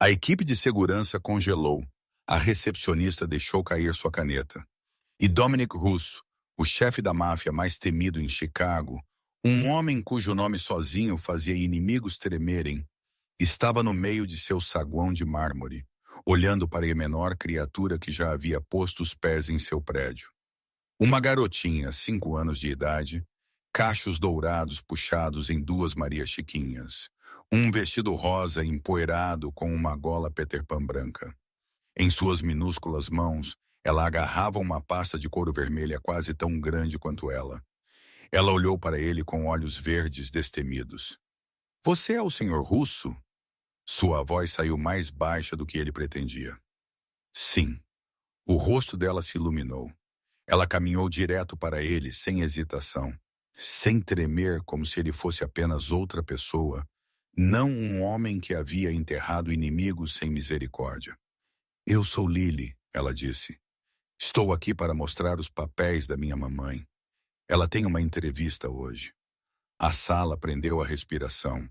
A equipe de segurança congelou. A recepcionista deixou cair sua caneta. E Dominic Russo, o chefe da máfia mais temido em Chicago, um homem cujo nome sozinho fazia inimigos tremerem, estava no meio de seu saguão de mármore, olhando para a menor criatura que já havia posto os pés em seu prédio. Uma garotinha, 5 anos de idade, cachos dourados puxados em 2 Marias Chiquinhas, um vestido rosa empoeirado com uma gola Peter Pan branca. Em suas minúsculas mãos, ela agarrava uma pasta de couro vermelha quase tão grande quanto ela. Ela olhou para ele com olhos verdes destemidos. "Você é o Sr. Russo?" Sua voz saiu mais baixa do que ele pretendia. Sim. O rosto dela se iluminou. Ela caminhou direto para ele, sem hesitação, sem tremer como se ele fosse apenas outra pessoa, não um homem que havia enterrado inimigos sem misericórdia. "Eu sou Lily", ela disse. "Estou aqui para mostrar os papéis da minha mamãe. Ela tem uma entrevista hoje." A sala prendeu a respiração.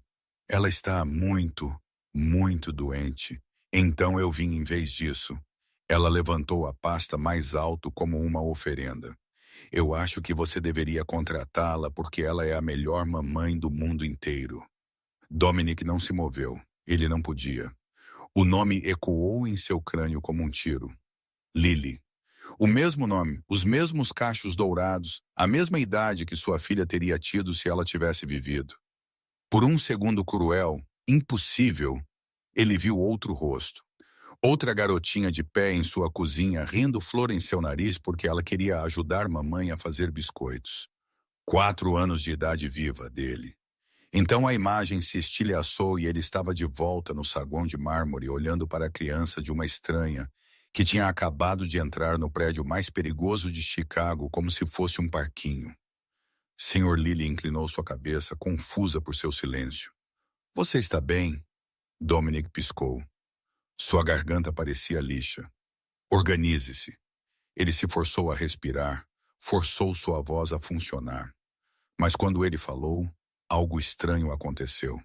"Ela está muito, muito doente. Então eu vim em vez disso." Ela levantou a pasta mais alto como uma oferenda. "Eu acho que você deveria contratá-la porque ela é a melhor mamãe do mundo inteiro." Dominic não se moveu. Ele não podia. O nome ecoou em seu crânio como um tiro. Lily. O mesmo nome, os mesmos cachos dourados, a mesma idade que sua filha teria tido se ela tivesse vivido. Por um segundo cruel, impossível, ele viu outro rosto. Outra garotinha de pé em sua cozinha, rindo flor em seu nariz porque ela queria ajudar mamãe a fazer biscoitos. 4 anos de idade viva dele. Então a imagem se estilhaçou e ele estava de volta no saguão de mármore, olhando para a criança de uma estranha, que tinha acabado de entrar no prédio mais perigoso de Chicago como se fosse um parquinho. Sr. Lily inclinou sua cabeça, confusa por seu silêncio. "Você está bem?" Dominic piscou. Sua garganta parecia lixa. "Organize-se." Ele se forçou a respirar, forçou sua voz a funcionar. Mas quando ele falou, algo estranho aconteceu.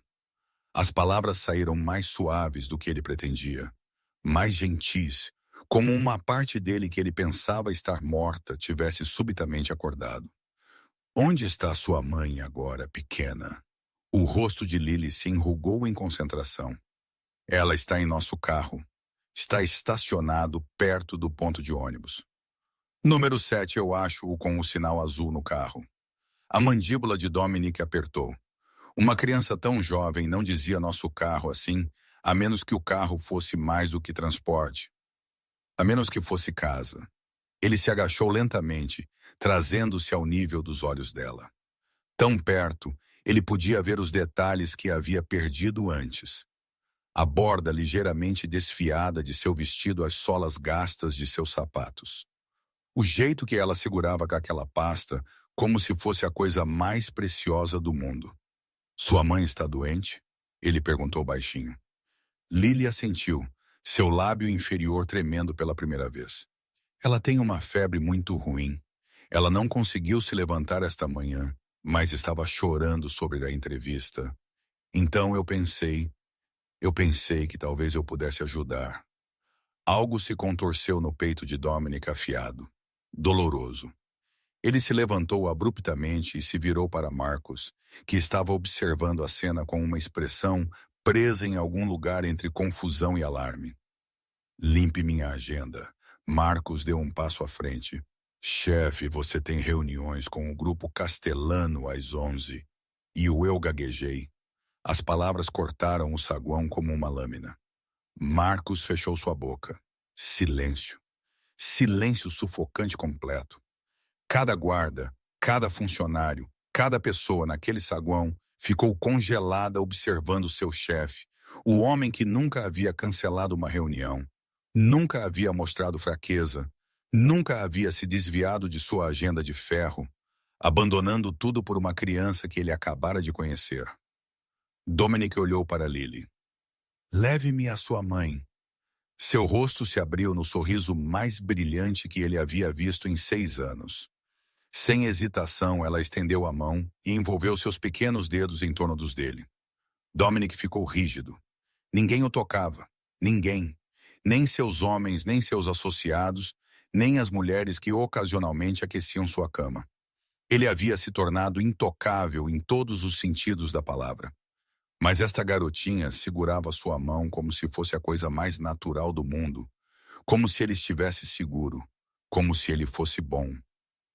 As palavras saíram mais suaves do que ele pretendia, mais gentis, como uma parte dele que ele pensava estar morta tivesse subitamente acordado. "Onde está sua mãe agora, pequena?" O rosto de Lily se enrugou em concentração. "Ela está em nosso carro. Está estacionado perto do ponto de ônibus. Número 7, eu acho-o com o sinal azul no carro." A mandíbula de Dominic apertou. Uma criança tão jovem não dizia nosso carro assim, a menos que o carro fosse mais do que transporte. A menos que fosse casa. Ele se agachou lentamente, trazendo-se ao nível dos olhos dela. Tão perto, ele podia ver os detalhes que havia perdido antes. A borda ligeiramente desfiada de seu vestido, as solas gastas de seus sapatos. O jeito que ela segurava com aquela pasta, como se fosse a coisa mais preciosa do mundo. "Sua mãe está doente?" Ele perguntou baixinho. Lily assentiu, seu lábio inferior tremendo pela primeira vez. "Ela tem uma febre muito ruim. Ela não conseguiu se levantar esta manhã, mas estava chorando sobre a entrevista. Então eu pensei que talvez eu pudesse ajudar." Algo se contorceu no peito de Dominic afiado, doloroso. Ele se levantou abruptamente e se virou para Marcos, que estava observando a cena com uma expressão presa em algum lugar entre confusão e alarme. "Limpe minha agenda." Marcos deu um passo à frente. "Chefe, você tem reuniões com o grupo Castelano às 11. E eu gaguejei. As palavras cortaram o saguão como uma lâmina. Marcos fechou sua boca. Silêncio. Silêncio sufocante completo. Cada guarda, cada funcionário, cada pessoa naquele saguão ficou congelada observando seu chefe, o homem que nunca havia cancelado uma reunião, nunca havia mostrado fraqueza, nunca havia se desviado de sua agenda de ferro, abandonando tudo por uma criança que ele acabara de conhecer. Dominic olhou para Lily. "Leve-me à sua mãe." Seu rosto se abriu no sorriso mais brilhante que ele havia visto em 6 anos. Sem hesitação, ela estendeu a mão e envolveu seus pequenos dedos em torno dos dele. Dominic ficou rígido. Ninguém o tocava. Ninguém. Nem seus homens, nem seus associados, nem as mulheres que ocasionalmente aqueciam sua cama. Ele havia se tornado intocável em todos os sentidos da palavra. Mas esta garotinha segurava sua mão como se fosse a coisa mais natural do mundo, como se ele estivesse seguro, como se ele fosse bom.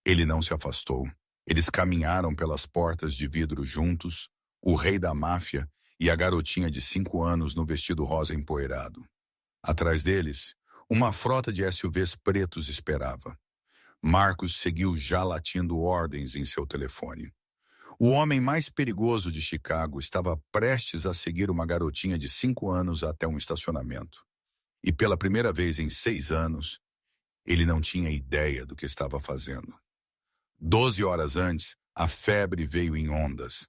Ele não se afastou. Eles caminharam pelas portas de vidro juntos, o rei da máfia e a garotinha de 5 anos no vestido rosa empoeirado. Atrás deles, uma frota de SUVs pretos esperava. Marcos seguiu já latindo ordens em seu telefone. O homem mais perigoso de Chicago estava prestes a seguir uma garotinha de 5 anos até um estacionamento. E pela primeira vez em 6 anos, ele não tinha ideia do que estava fazendo. 12 horas antes, a febre veio em ondas.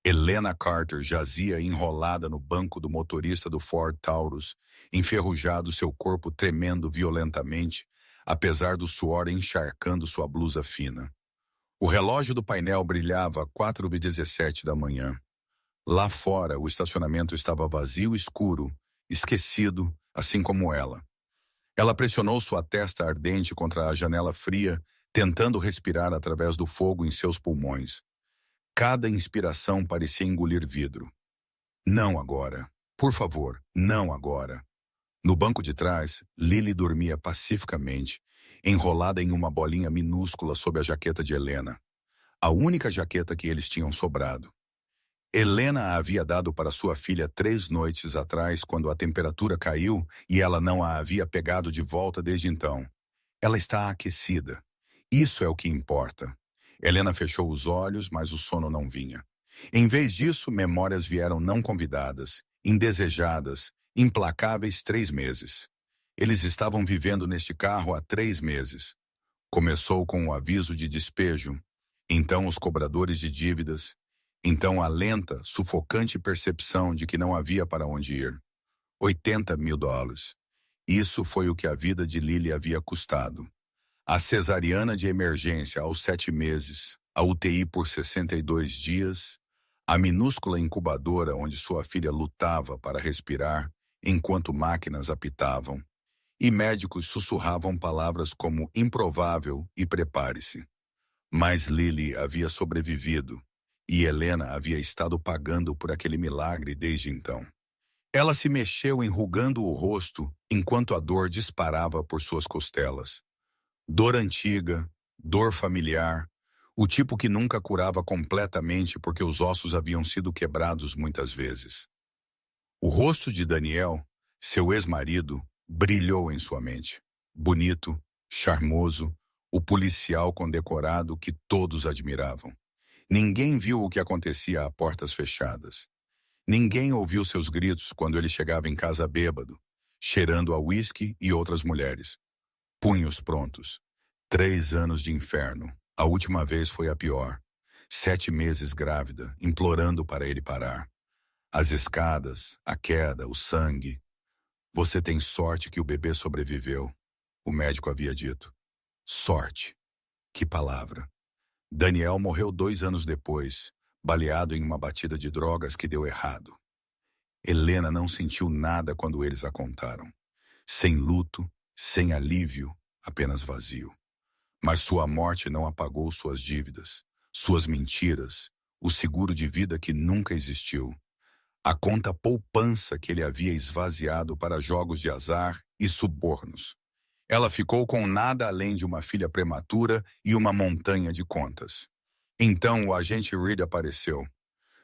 Helena Carter jazia enrolada no banco do motorista do Ford Taurus, enferrujado, seu corpo tremendo violentamente, apesar do suor encharcando sua blusa fina. O relógio do painel brilhava 4h17 da manhã. Lá fora, o estacionamento estava vazio e escuro, esquecido, assim como ela. Ela pressionou sua testa ardente contra a janela fria, tentando respirar através do fogo em seus pulmões. Cada inspiração parecia engolir vidro. Não agora. Por favor, não agora. No banco de trás, Lily dormia pacificamente, enrolada em uma bolinha minúscula sob a jaqueta de Helena. A única jaqueta que eles tinham sobrado. Helena a havia dado para sua filha 3 noites atrás, quando a temperatura caiu e ela não a havia pegado de volta desde então. Ela está aquecida. Isso é o que importa. Helena fechou os olhos, mas o sono não vinha. Em vez disso, memórias vieram não convidadas, indesejadas, implacáveis 3 meses. Eles estavam vivendo neste carro há 3 meses. Começou com o aviso de despejo, então os cobradores de dívidas, então a lenta, sufocante percepção de que não havia para onde ir. $80 mil. Isso foi o que a vida de Lily havia custado. A cesariana de emergência aos 7 meses, a UTI por 62 dias, a minúscula incubadora onde sua filha lutava para respirar enquanto máquinas apitavam, e médicos sussurravam palavras como improvável e prepare-se. Mas Lily havia sobrevivido, e Helena havia estado pagando por aquele milagre desde então. Ela se mexeu enrugando o rosto enquanto a dor disparava por suas costelas. Dor antiga, dor familiar, o tipo que nunca curava completamente porque os ossos haviam sido quebrados muitas vezes. O rosto de Daniel, seu ex-marido, brilhou em sua mente. Bonito, charmoso, o policial condecorado que todos admiravam. Ninguém viu o que acontecia a portas fechadas. Ninguém ouviu seus gritos quando ele chegava em casa bêbado, cheirando a uísque e outras mulheres. Punhos prontos. 3 anos de inferno. A última vez foi a pior. 7 meses grávida, implorando para ele parar. As escadas, a queda, o sangue. Você tem sorte que o bebê sobreviveu, o médico havia dito. Sorte. Que palavra. Daniel morreu 2 anos depois, baleado em uma batida de drogas que deu errado. Helena não sentiu nada quando eles a contaram. Sem luto, sem alívio, apenas vazio. Mas sua morte não apagou suas dívidas, suas mentiras, o seguro de vida que nunca existiu, a conta poupança que ele havia esvaziado para jogos de azar e subornos. Ela ficou com nada além de uma filha prematura e uma montanha de contas. Então o agente Reed apareceu.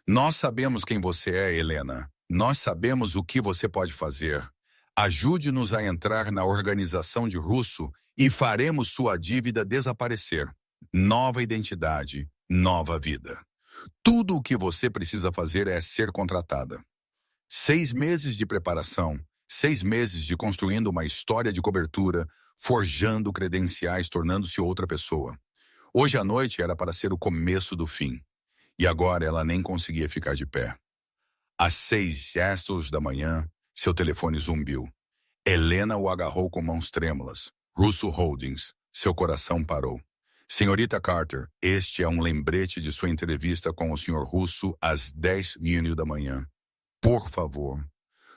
Nós sabemos quem você é, Helena. Nós sabemos o que você pode fazer. Ajude-nos a entrar na organização de Russo e faremos sua dívida desaparecer. Nova identidade, nova vida. Tudo o que você precisa fazer é ser contratada. 6 meses de preparação, 6 meses de construindo uma história de cobertura, forjando credenciais, tornando-se outra pessoa. Hoje à noite era para ser o começo do fim. E agora ela nem conseguia ficar de pé. Às 6h da manhã, seu telefone zumbiu. Helena o agarrou com mãos trêmulas. Russo Holdings. Seu coração parou. Senhorita Carter, este é um lembrete de sua entrevista com o Sr. Russo às 10h da manhã. Por favor.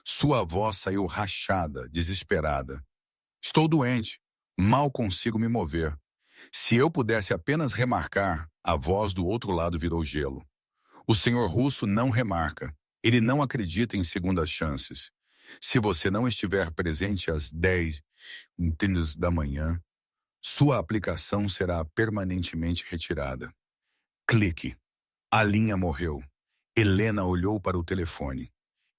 Sua voz saiu rachada, desesperada. Estou doente. Mal consigo me mover. Se eu pudesse apenas remarcar, a voz do outro lado virou gelo. O senhor Russo não remarca. Ele não acredita em segundas chances. Se você não estiver presente às 10h da manhã, sua aplicação será permanentemente retirada. Clique. A linha morreu. Helena olhou para o telefone.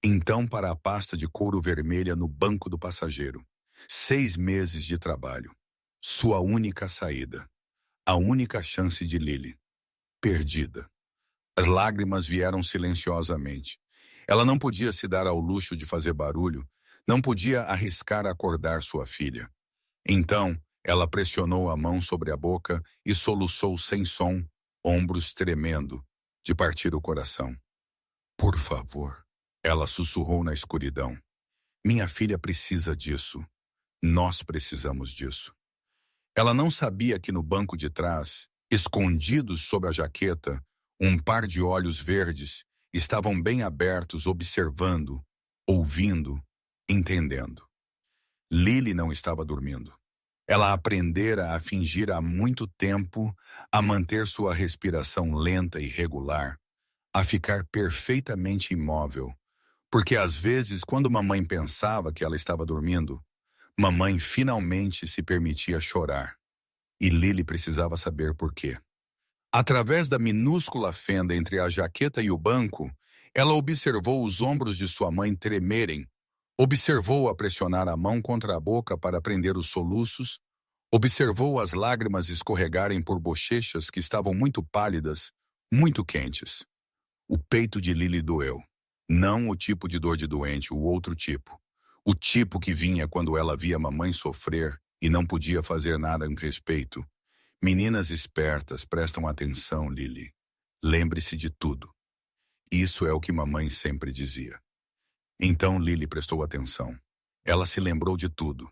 Então para a pasta de couro vermelha no banco do passageiro. 6 meses de trabalho. Sua única saída. A única chance de Lily. Perdida. As lágrimas vieram silenciosamente. Ela não podia se dar ao luxo de fazer barulho, não podia arriscar acordar sua filha. Então, ela pressionou a mão sobre a boca e soluçou sem som, ombros tremendo, de partir o coração. Por favor, ela sussurrou na escuridão. Minha filha precisa disso. Nós precisamos disso. Ela não sabia que no banco de trás, escondidos sob a jaqueta, um par de olhos verdes estavam bem abertos, observando, ouvindo, entendendo. Lily não estava dormindo. Ela aprendera a fingir há muito tempo, a manter sua respiração lenta e regular, a ficar perfeitamente imóvel, porque às vezes, quando mamãe pensava que ela estava dormindo, mamãe finalmente se permitia chorar, e Lily precisava saber por quê. Através da minúscula fenda entre a jaqueta e o banco, ela observou os ombros de sua mãe tremerem, observou-a pressionar a mão contra a boca para prender os soluços, observou as lágrimas escorregarem por bochechas que estavam muito pálidas, muito quentes. O peito de Lily doeu. Não o tipo de dor de doente, o outro tipo. O tipo que vinha quando ela via mamãe sofrer e não podia fazer nada a respeito. Meninas espertas, prestam atenção, Lily. Lembre-se de tudo. Isso é o que mamãe sempre dizia. Então Lily prestou atenção. Ela se lembrou de tudo.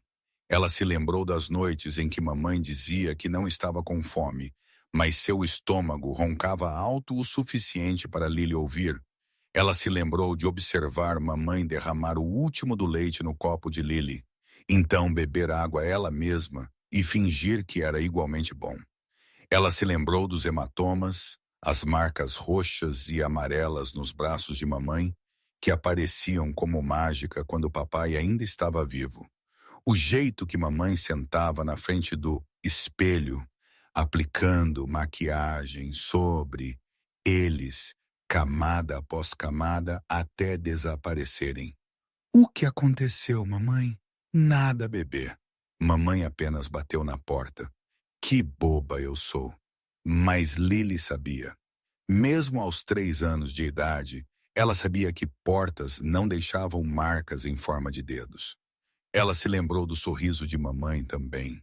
Ela se lembrou das noites em que mamãe dizia que não estava com fome, mas seu estômago roncava alto o suficiente para Lily ouvir. Ela se lembrou de observar mamãe derramar o último do leite no copo de Lily, então beber água ela mesma e fingir que era igualmente bom. Ela se lembrou dos hematomas, as marcas roxas e amarelas nos braços de mamãe, que apareciam como mágica quando papai ainda estava vivo. O jeito que mamãe sentava na frente do espelho, aplicando maquiagem sobre eles, camada após camada, até desaparecerem. O que aconteceu, mamãe? Nada, bebê. Mamãe apenas bateu na porta. Que boba eu sou. Mas Lily sabia. Mesmo aos 3 anos de idade, ela sabia que portas não deixavam marcas em forma de dedos. Ela se lembrou do sorriso de mamãe também.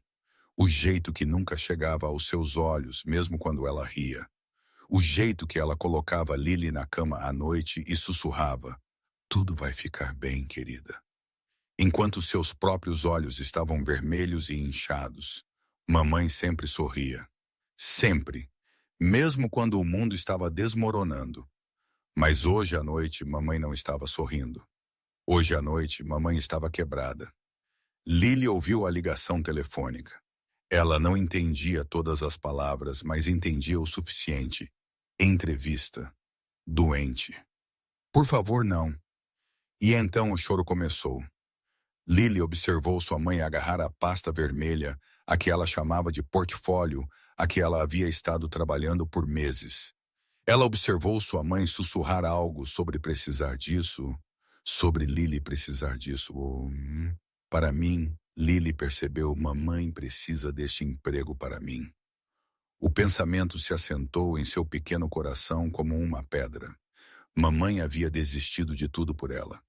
O jeito que nunca chegava aos seus olhos, mesmo quando ela ria. O jeito que ela colocava Lily na cama à noite e sussurrava: "Tudo vai ficar bem, querida." Enquanto seus próprios olhos estavam vermelhos e inchados, mamãe sempre sorria. Sempre. Mesmo quando o mundo estava desmoronando. Mas hoje à noite, mamãe não estava sorrindo. Hoje à noite, mamãe estava quebrada. Lily ouviu a ligação telefônica. Ela não entendia todas as palavras, mas entendia o suficiente. Entrevista. Doente. Por favor, não. E então o choro começou. Lily observou sua mãe agarrar a pasta vermelha, a que ela chamava de portfólio, a que ela havia estado trabalhando por meses. Ela observou sua mãe sussurrar algo sobre precisar disso, sobre Lily precisar disso. Para mim, Lily percebeu: mamãe precisa deste emprego para mim. O pensamento se assentou em seu pequeno coração como uma pedra. Mamãe havia desistido de tudo por ela.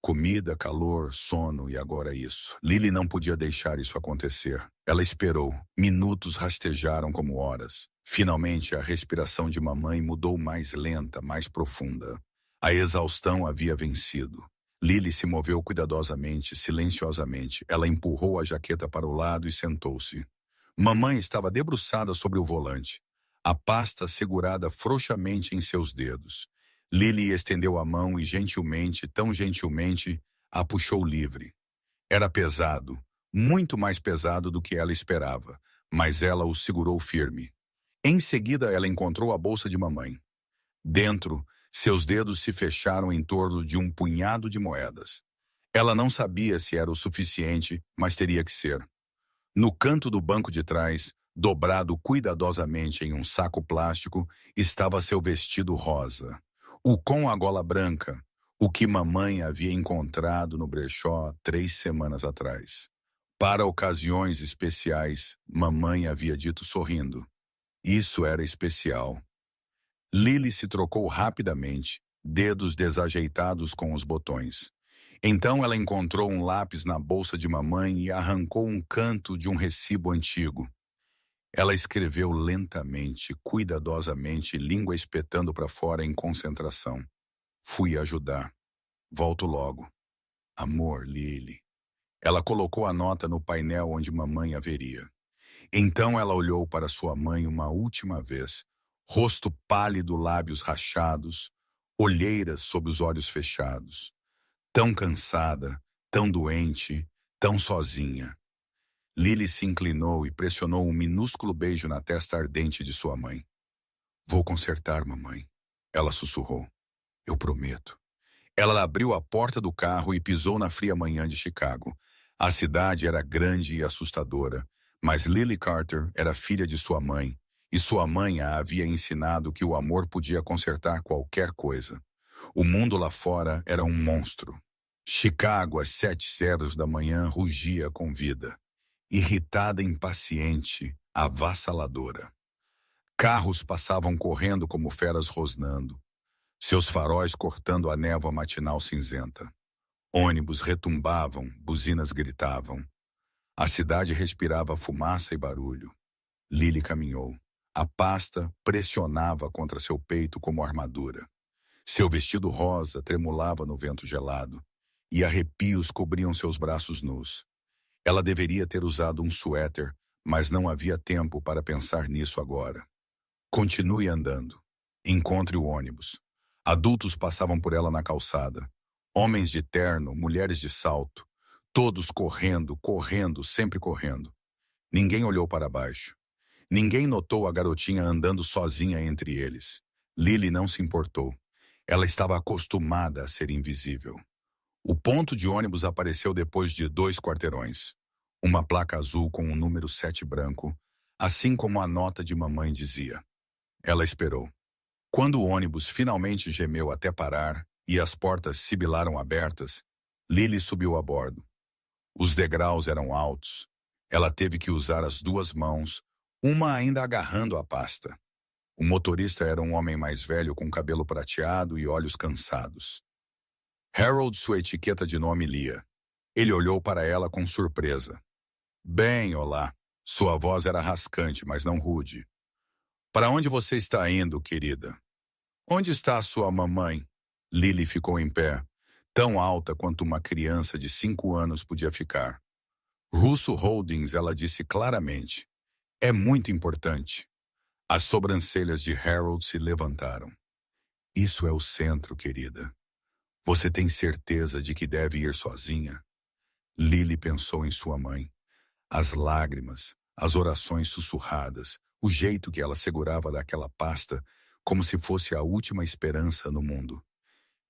Comida, calor, sono e agora isso. Lily não podia deixar isso acontecer. Ela esperou. Minutos rastejaram como horas. Finalmente, a respiração de mamãe mudou mais lenta, mais profunda. A exaustão havia vencido. Lily se moveu cuidadosamente, silenciosamente. Ela empurrou a jaqueta para o lado e sentou-se. Mamãe estava debruçada sobre o volante, a pasta segurada frouxamente em seus dedos. Lily estendeu a mão e gentilmente, tão gentilmente, A puxou livre. Era pesado, muito mais pesado do que ela esperava, mas ela o segurou firme. Em seguida, ela encontrou a bolsa de mamãe. Dentro, seus dedos se fecharam em torno de um punhado de moedas. Ela não sabia se era o suficiente, mas teria que ser. No canto do banco de trás, dobrado cuidadosamente em um saco plástico, estava seu vestido rosa. O com a gola branca, o que mamãe havia encontrado no brechó 3 semanas atrás. Para ocasiões especiais, mamãe havia dito sorrindo. Isso era especial. Lily se trocou rapidamente, dedos desajeitados com os botões. Então ela encontrou um lápis na bolsa de mamãe e arrancou um canto de um recibo antigo. Ela escreveu lentamente, cuidadosamente, língua espetando para fora em concentração. Fui ajudar. Volto logo. Amor, Lily. Ela colocou a nota no painel onde mamãe a veria. Então ela olhou para sua mãe uma última vez. Rosto pálido, lábios rachados, olheiras sob os olhos fechados. Tão cansada, tão doente, tão sozinha. Lily se inclinou e pressionou um minúsculo beijo na testa ardente de sua mãe. Vou consertar, mamãe. Ela sussurrou. Eu prometo. Ela abriu a porta do carro e pisou na fria manhã de Chicago. A cidade era grande e assustadora, mas Lily Carter era filha de sua mãe, e sua mãe a havia ensinado que o amor podia consertar qualquer coisa. O mundo lá fora era um monstro. Chicago, às 7 da manhã, rugia com vida. Irritada, impaciente, avassaladora. Carros passavam correndo como feras rosnando, seus faróis cortando a névoa matinal cinzenta. Ônibus retumbavam, buzinas gritavam. A cidade respirava fumaça e barulho. Lily caminhou. A pasta pressionava contra seu peito como armadura. Seu vestido rosa tremulava no vento gelado, e arrepios cobriam seus braços nus. Ela deveria ter usado um suéter, mas não havia tempo para pensar nisso agora. Continue andando. Encontre o ônibus. Adultos passavam por ela na calçada. Homens de terno, mulheres de salto. Todos correndo, correndo, sempre correndo. Ninguém olhou para baixo. Ninguém notou a garotinha andando sozinha entre eles. Lily não se importou. Ela estava acostumada a ser invisível. O ponto de ônibus apareceu depois de 2 quarteirões. Uma placa azul com um número 7 branco, assim como a nota de mamãe dizia. Ela esperou. Quando o ônibus finalmente gemeu até parar e as portas sibilaram abertas, Lily subiu a bordo. Os degraus eram altos. Ela teve que usar as 2 mãos, uma ainda agarrando a pasta. O motorista era um homem mais velho com cabelo prateado e olhos cansados. Harold, sua etiqueta de nome lia. Ele olhou para ela com surpresa. Bem, olá. Sua voz era rascante, mas não rude. Para onde você está indo, querida? Onde está a sua mamãe? Lily ficou em pé, tão alta quanto uma criança de 5 anos podia ficar. Russo Holdings, ela disse claramente. É muito importante. As sobrancelhas de Harold se levantaram. Isso é o centro, querida. Você tem certeza de que deve ir sozinha? Lily pensou em sua mãe. As lágrimas, as orações sussurradas, o jeito que ela segurava daquela pasta, como se fosse a última esperança no mundo.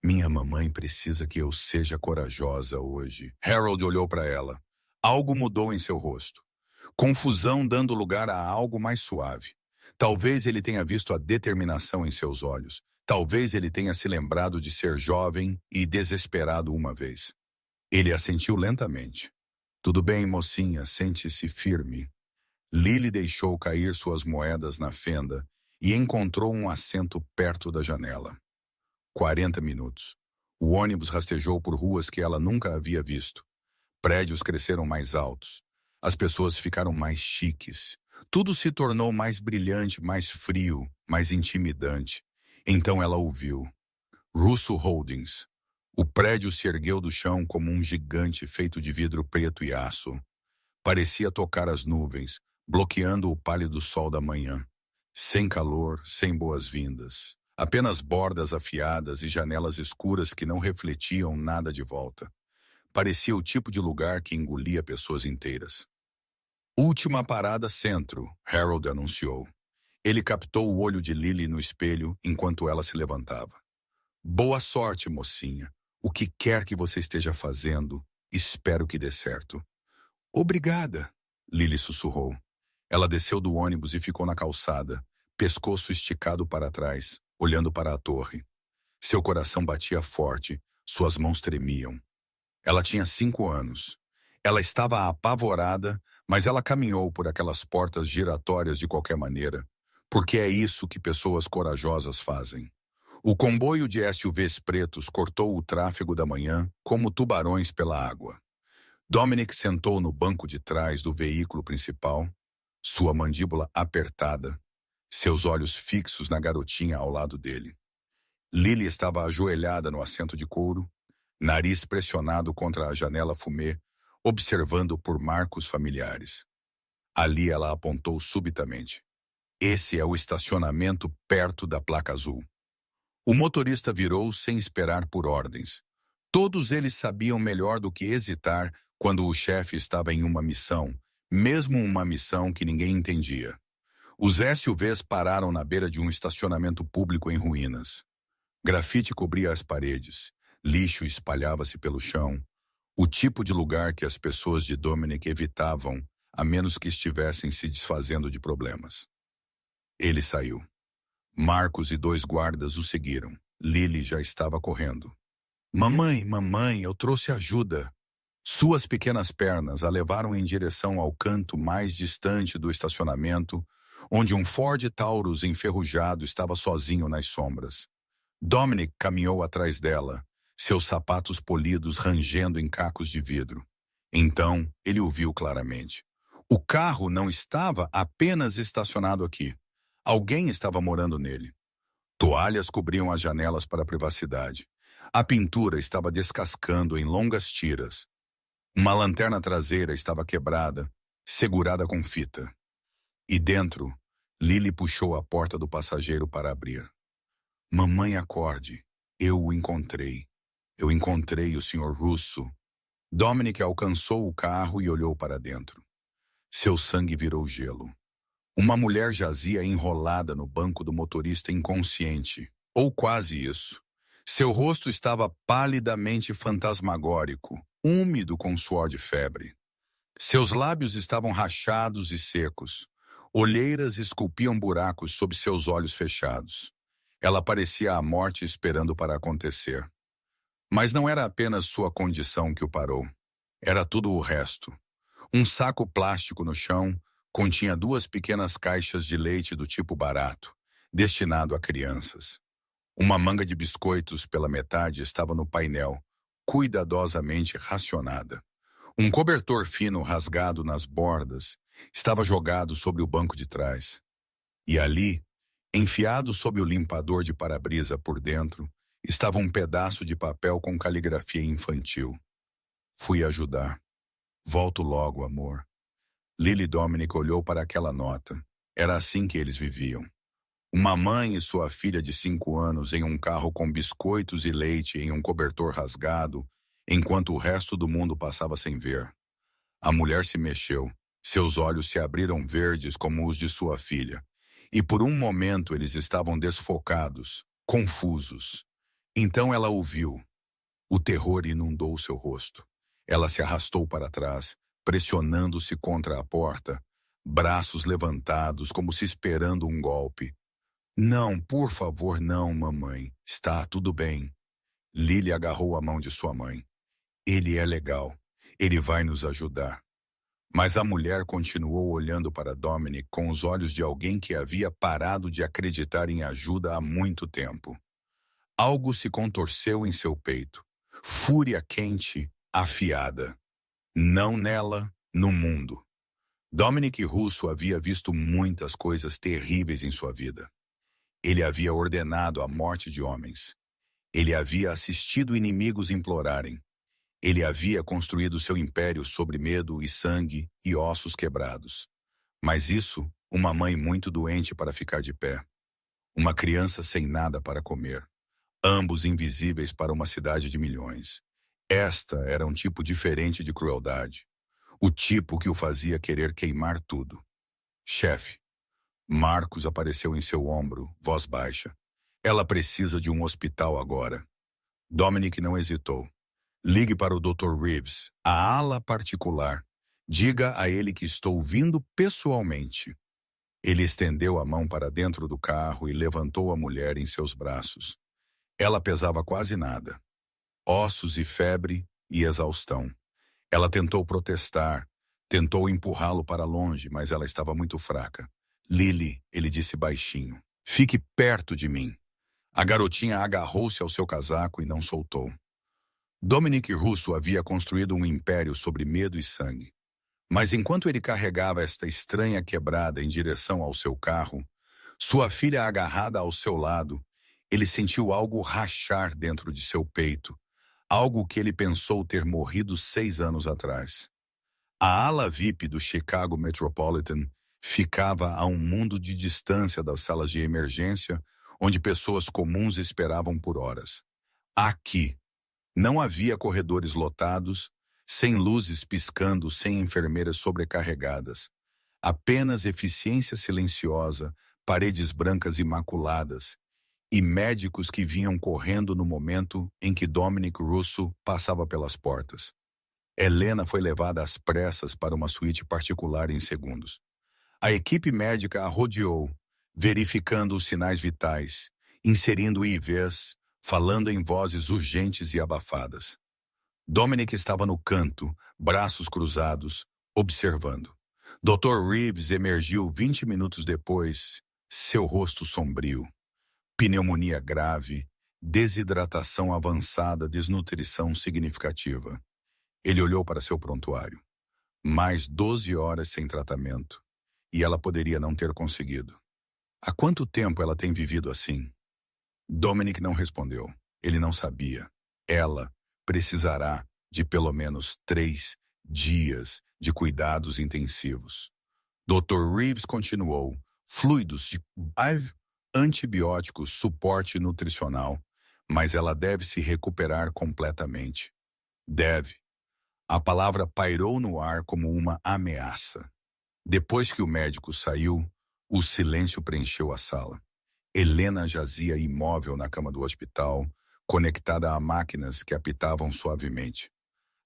Minha mamãe precisa que eu seja corajosa hoje. Harold olhou para ela. Algo mudou em seu rosto. Confusão dando lugar a algo mais suave. Talvez ele tenha visto a determinação em seus olhos. Talvez ele tenha se lembrado de ser jovem e desesperado uma vez. Ele assentiu lentamente. Tudo bem, mocinha, sente-se firme. Lily deixou cair suas moedas na fenda e encontrou um assento perto da janela. 40 minutos. O ônibus rastejou por ruas que ela nunca havia visto. Prédios cresceram mais altos. As pessoas ficaram mais chiques. Tudo se tornou mais brilhante, mais frio, mais intimidante. Então ela ouviu. Russo Holdings. O prédio se ergueu do chão como um gigante feito de vidro preto e aço. Parecia tocar as nuvens, bloqueando o pálido sol da manhã. Sem calor, sem boas-vindas. Apenas bordas afiadas e janelas escuras que não refletiam nada de volta. Parecia o tipo de lugar que engolia pessoas inteiras. Última parada centro, Harold anunciou. Ele captou o olho de Lily no espelho enquanto ela se levantava. Boa sorte, mocinha. O que quer que você esteja fazendo, espero que dê certo. Obrigada, Lily sussurrou. Ela desceu do ônibus e ficou na calçada, pescoço esticado para trás, olhando para a torre. Seu coração batia forte, suas mãos tremiam. Ela tinha 5 anos. Ela estava apavorada, mas ela caminhou por aquelas portas giratórias de qualquer maneira, porque é isso que pessoas corajosas fazem. O comboio de SUVs pretos cortou o tráfego da manhã como tubarões pela água. Dominic sentou no banco de trás do veículo principal, sua mandíbula apertada, seus olhos fixos na garotinha ao lado dele. Lily estava ajoelhada no assento de couro, nariz pressionado contra a janela fumê, observando por marcos familiares. Ali ela apontou subitamente. Esse é o estacionamento perto da placa azul. O motorista virou sem esperar por ordens. Todos eles sabiam melhor do que hesitar quando o chefe estava em uma missão, mesmo uma missão que ninguém entendia. Os SUVs pararam na beira de um estacionamento público em ruínas. Grafite cobria as paredes, lixo espalhava-se pelo chão, o tipo de lugar que as pessoas de Dominic evitavam, a menos que estivessem se desfazendo de problemas. Ele saiu. Marcos e 2 guardas o seguiram. Lily já estava correndo. Mamãe, mamãe, eu trouxe ajuda. Suas pequenas pernas a levaram em direção ao canto mais distante do estacionamento, onde um Ford Taurus enferrujado estava sozinho nas sombras. Dominic caminhou atrás dela, seus sapatos polidos rangendo em cacos de vidro. Então, ele o viu claramente. O carro não estava apenas estacionado aqui. Alguém estava morando nele. Toalhas cobriam as janelas para a privacidade. A pintura estava descascando em longas tiras. Uma lanterna traseira estava quebrada, segurada com fita. E dentro, Lily puxou a porta do passageiro para abrir. Mamãe, acorde. Eu o encontrei. Eu encontrei o Sr. Russo. Dominic alcançou o carro e olhou para dentro. Seu sangue virou gelo. Uma mulher jazia enrolada no banco do motorista inconsciente, ou quase isso. Seu rosto estava palidamente fantasmagórico, úmido com suor de febre. Seus lábios estavam rachados e secos. Olheiras esculpiam buracos sob seus olhos fechados. Ela parecia a morte esperando para acontecer. Mas não era apenas sua condição que o parou. Era tudo o resto. Um saco plástico no chão continha 2 pequenas caixas de leite do tipo barato, destinado a crianças. Uma manga de biscoitos pela metade estava no painel, cuidadosamente racionada. Um cobertor fino rasgado nas bordas estava jogado sobre o banco de trás. E ali, enfiado sob o limpador de para-brisa por dentro, estava um pedaço de papel com caligrafia infantil. Fui ajudar. Volto logo, amor. Lily Dominic olhou para aquela nota. Era assim que eles viviam. Uma mãe e sua filha de 5 anos em um carro com biscoitos e leite em um cobertor rasgado, enquanto o resto do mundo passava sem ver. A mulher se mexeu. Seus olhos se abriram verdes como os de sua filha. E por um momento eles estavam desfocados, confusos. Então ela o viu. O terror inundou seu rosto. Ela se arrastou para trás, pressionando-se contra a porta, braços levantados como se esperando um golpe. Não, por favor, não, mamãe. Está tudo bem. Lily agarrou a mão de sua mãe. Ele é legal. Ele vai nos ajudar. Mas a mulher continuou olhando para Dominic com os olhos de alguém que havia parado de acreditar em ajuda há muito tempo. Algo se contorceu em seu peito. Fúria quente, afiada. Não nela, no mundo. Dominic Russo havia visto muitas coisas terríveis em sua vida. Ele havia ordenado a morte de homens. Ele havia assistido inimigos implorarem. Ele havia construído seu império sobre medo e sangue e ossos quebrados. Mas isso, uma mãe muito doente para ficar de pé. Uma criança sem nada para comer. Ambos invisíveis para uma cidade de milhões. Esta era um tipo diferente de crueldade. O tipo que o fazia querer queimar tudo. Chefe, Marcos apareceu em seu ombro, voz baixa. Ela precisa de um hospital agora. Dominic não hesitou. Ligue para o Dr. Reeves, a ala particular. Diga a ele que estou vindo pessoalmente. Ele estendeu a mão para dentro do carro e levantou a mulher em seus braços. Ela pesava quase nada. Ossos e febre e exaustão. Ela tentou protestar, tentou empurrá-lo para longe, mas ela estava muito fraca. Lily, ele disse baixinho, fique perto de mim. A garotinha agarrou-se ao seu casaco e não soltou. Dominic Russo havia construído um império sobre medo e sangue. Mas enquanto ele carregava esta estranha quebrada em direção ao seu carro, sua filha agarrada ao seu lado, ele sentiu algo rachar dentro de seu peito, algo que ele pensou ter morrido 6 anos atrás. A ala VIP do Chicago Metropolitan ficava a um mundo de distância das salas de emergência, onde pessoas comuns esperavam por horas. Aqui, não havia corredores lotados, sem luzes piscando, sem enfermeiras sobrecarregadas. Apenas eficiência silenciosa, paredes brancas imaculadas e médicos que vinham correndo no momento em que Dominic Russo passava pelas portas. Helena foi levada às pressas para uma suíte particular em segundos. A equipe médica a rodeou, verificando os sinais vitais, inserindo IVs, falando em vozes urgentes e abafadas. Dominic estava no canto, braços cruzados, observando. Dr. Reeves emergiu 20 minutos depois, seu rosto sombrio. Pneumonia grave, desidratação avançada, desnutrição significativa. Ele olhou para seu prontuário. Mais 12 horas sem tratamento. E ela poderia não ter conseguido. Há quanto tempo ela tem vivido assim? Dominic não respondeu. Ele não sabia. Ela precisará de pelo menos 3 dias de cuidados intensivos. Dr. Reeves continuou. Fluidos de antibióticos, suporte nutricional. Mas ela deve se recuperar completamente. Deve. A palavra pairou no ar como uma ameaça. Depois que o médico saiu, o silêncio preencheu a sala. Helena jazia imóvel na cama do hospital, conectada a máquinas que apitavam suavemente.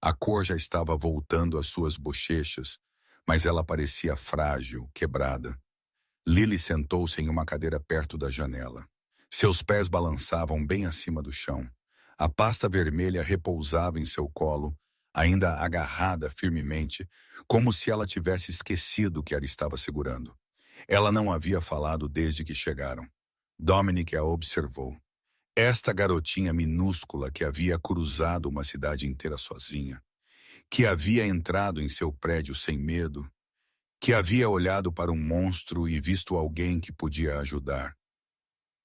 A cor já estava voltando às suas bochechas, mas ela parecia frágil, quebrada. Lily sentou-se em uma cadeira perto da janela. Seus pés balançavam bem acima do chão. A pasta vermelha repousava em seu colo, ainda agarrada firmemente, como se ela tivesse esquecido que ela estava segurando. Ela não havia falado desde que chegaram. Dominic a observou. Esta garotinha minúscula que havia cruzado uma cidade inteira sozinha, que havia entrado em seu prédio sem medo, que havia olhado para um monstro e visto alguém que podia ajudar.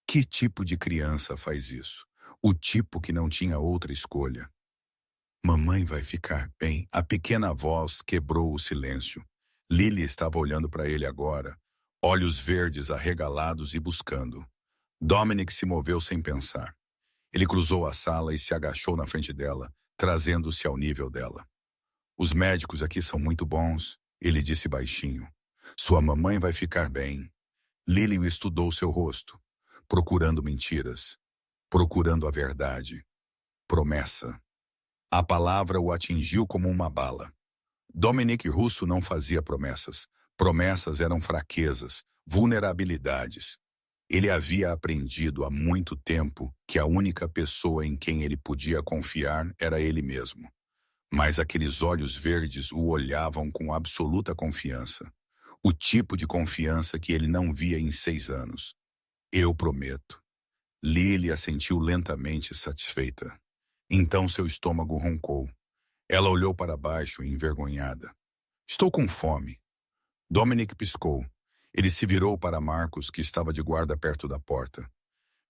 Que tipo de criança faz isso? O tipo que não tinha outra escolha. Mamãe vai ficar bem. A pequena voz quebrou o silêncio. Lily estava olhando para ele agora, olhos verdes arregalados e buscando. Dominic se moveu sem pensar. Ele cruzou a sala e se agachou na frente dela, trazendo-se ao nível dela. Os médicos aqui são muito bons, ele disse baixinho. Sua mamãe vai ficar bem. Lily estudou seu rosto, procurando mentiras, procurando a verdade. Promessa. A palavra o atingiu como uma bala. Dominic Russo não fazia promessas. Promessas eram fraquezas, vulnerabilidades. Ele havia aprendido há muito tempo que a única pessoa em quem ele podia confiar era ele mesmo. Mas aqueles olhos verdes o olhavam com absoluta confiança. O tipo de confiança que ele não via em 6 anos. Eu prometo. Lily assentiu lentamente, satisfeita. Então seu estômago roncou. Ela olhou para baixo, envergonhada. Estou com fome. Dominic piscou. Ele se virou para Marcos, que estava de guarda perto da porta.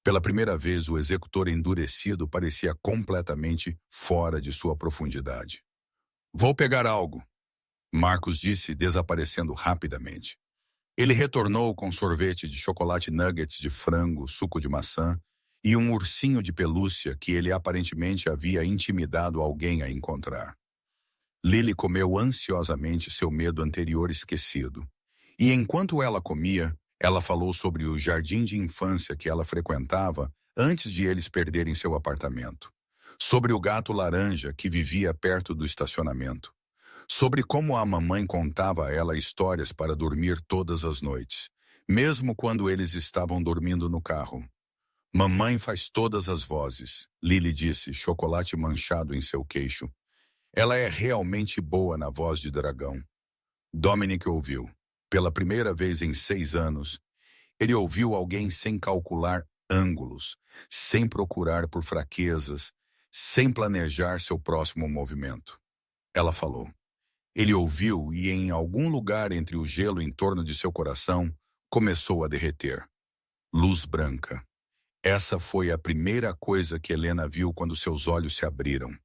Pela primeira vez, o executor endurecido parecia completamente fora de sua profundidade. Vou pegar algo, Marcos disse, desaparecendo rapidamente. Ele retornou com sorvete de chocolate nuggets de frango, suco de maçã e um ursinho de pelúcia que ele aparentemente havia intimidado alguém a encontrar. Lily comeu ansiosamente seu medo anterior esquecido. E enquanto ela comia, ela falou sobre o jardim de infância que ela frequentava antes de eles perderem seu apartamento. Sobre o gato laranja que vivia perto do estacionamento. Sobre como a mamãe contava a ela histórias para dormir todas as noites, mesmo quando eles estavam dormindo no carro. Mamãe faz todas as vozes, Lily disse, chocolate manchado em seu queixo. Ela é realmente boa na voz de dragão. Dominic ouviu. Pela primeira vez em 6 anos, ele ouviu alguém sem calcular ângulos, sem procurar por fraquezas, sem planejar seu próximo movimento. Ela falou. Ele ouviu e em algum lugar entre o gelo em torno de seu coração, começou a derreter. Luz branca. Essa foi a primeira coisa que Helena viu quando seus olhos se abriram.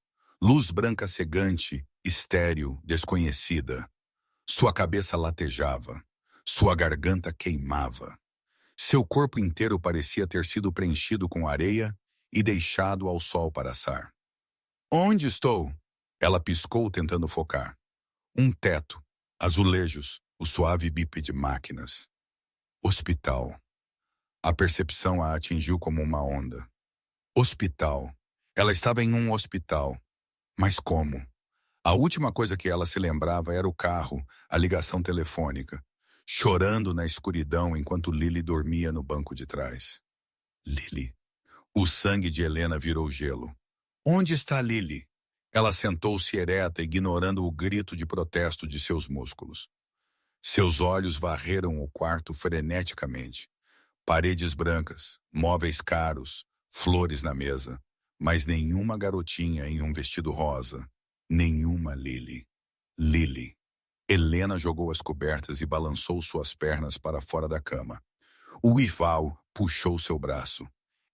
Luz branca cegante, estéril, desconhecida. Sua cabeça latejava. Sua garganta queimava. Seu corpo inteiro parecia ter sido preenchido com areia e deixado ao sol para assar. Onde estou? Ela piscou tentando focar. Um teto, azulejos, o suave bip de máquinas. Hospital. A percepção a atingiu como uma onda. Hospital. Ela estava em um hospital. Mas como? A última coisa que ela se lembrava era o carro, a ligação telefônica, chorando na escuridão enquanto Lily dormia no banco de trás. Lily. O sangue de Helena virou gelo. Onde está Lily? Ela sentou-se ereta, ignorando o grito de protesto de seus músculos. Seus olhos varreram o quarto freneticamente. Paredes brancas, móveis caros, flores na mesa, mas nenhuma garotinha em um vestido rosa. Nenhuma Lily. Lily. Helena jogou as cobertas e balançou suas pernas para fora da cama. O Ival puxou seu braço.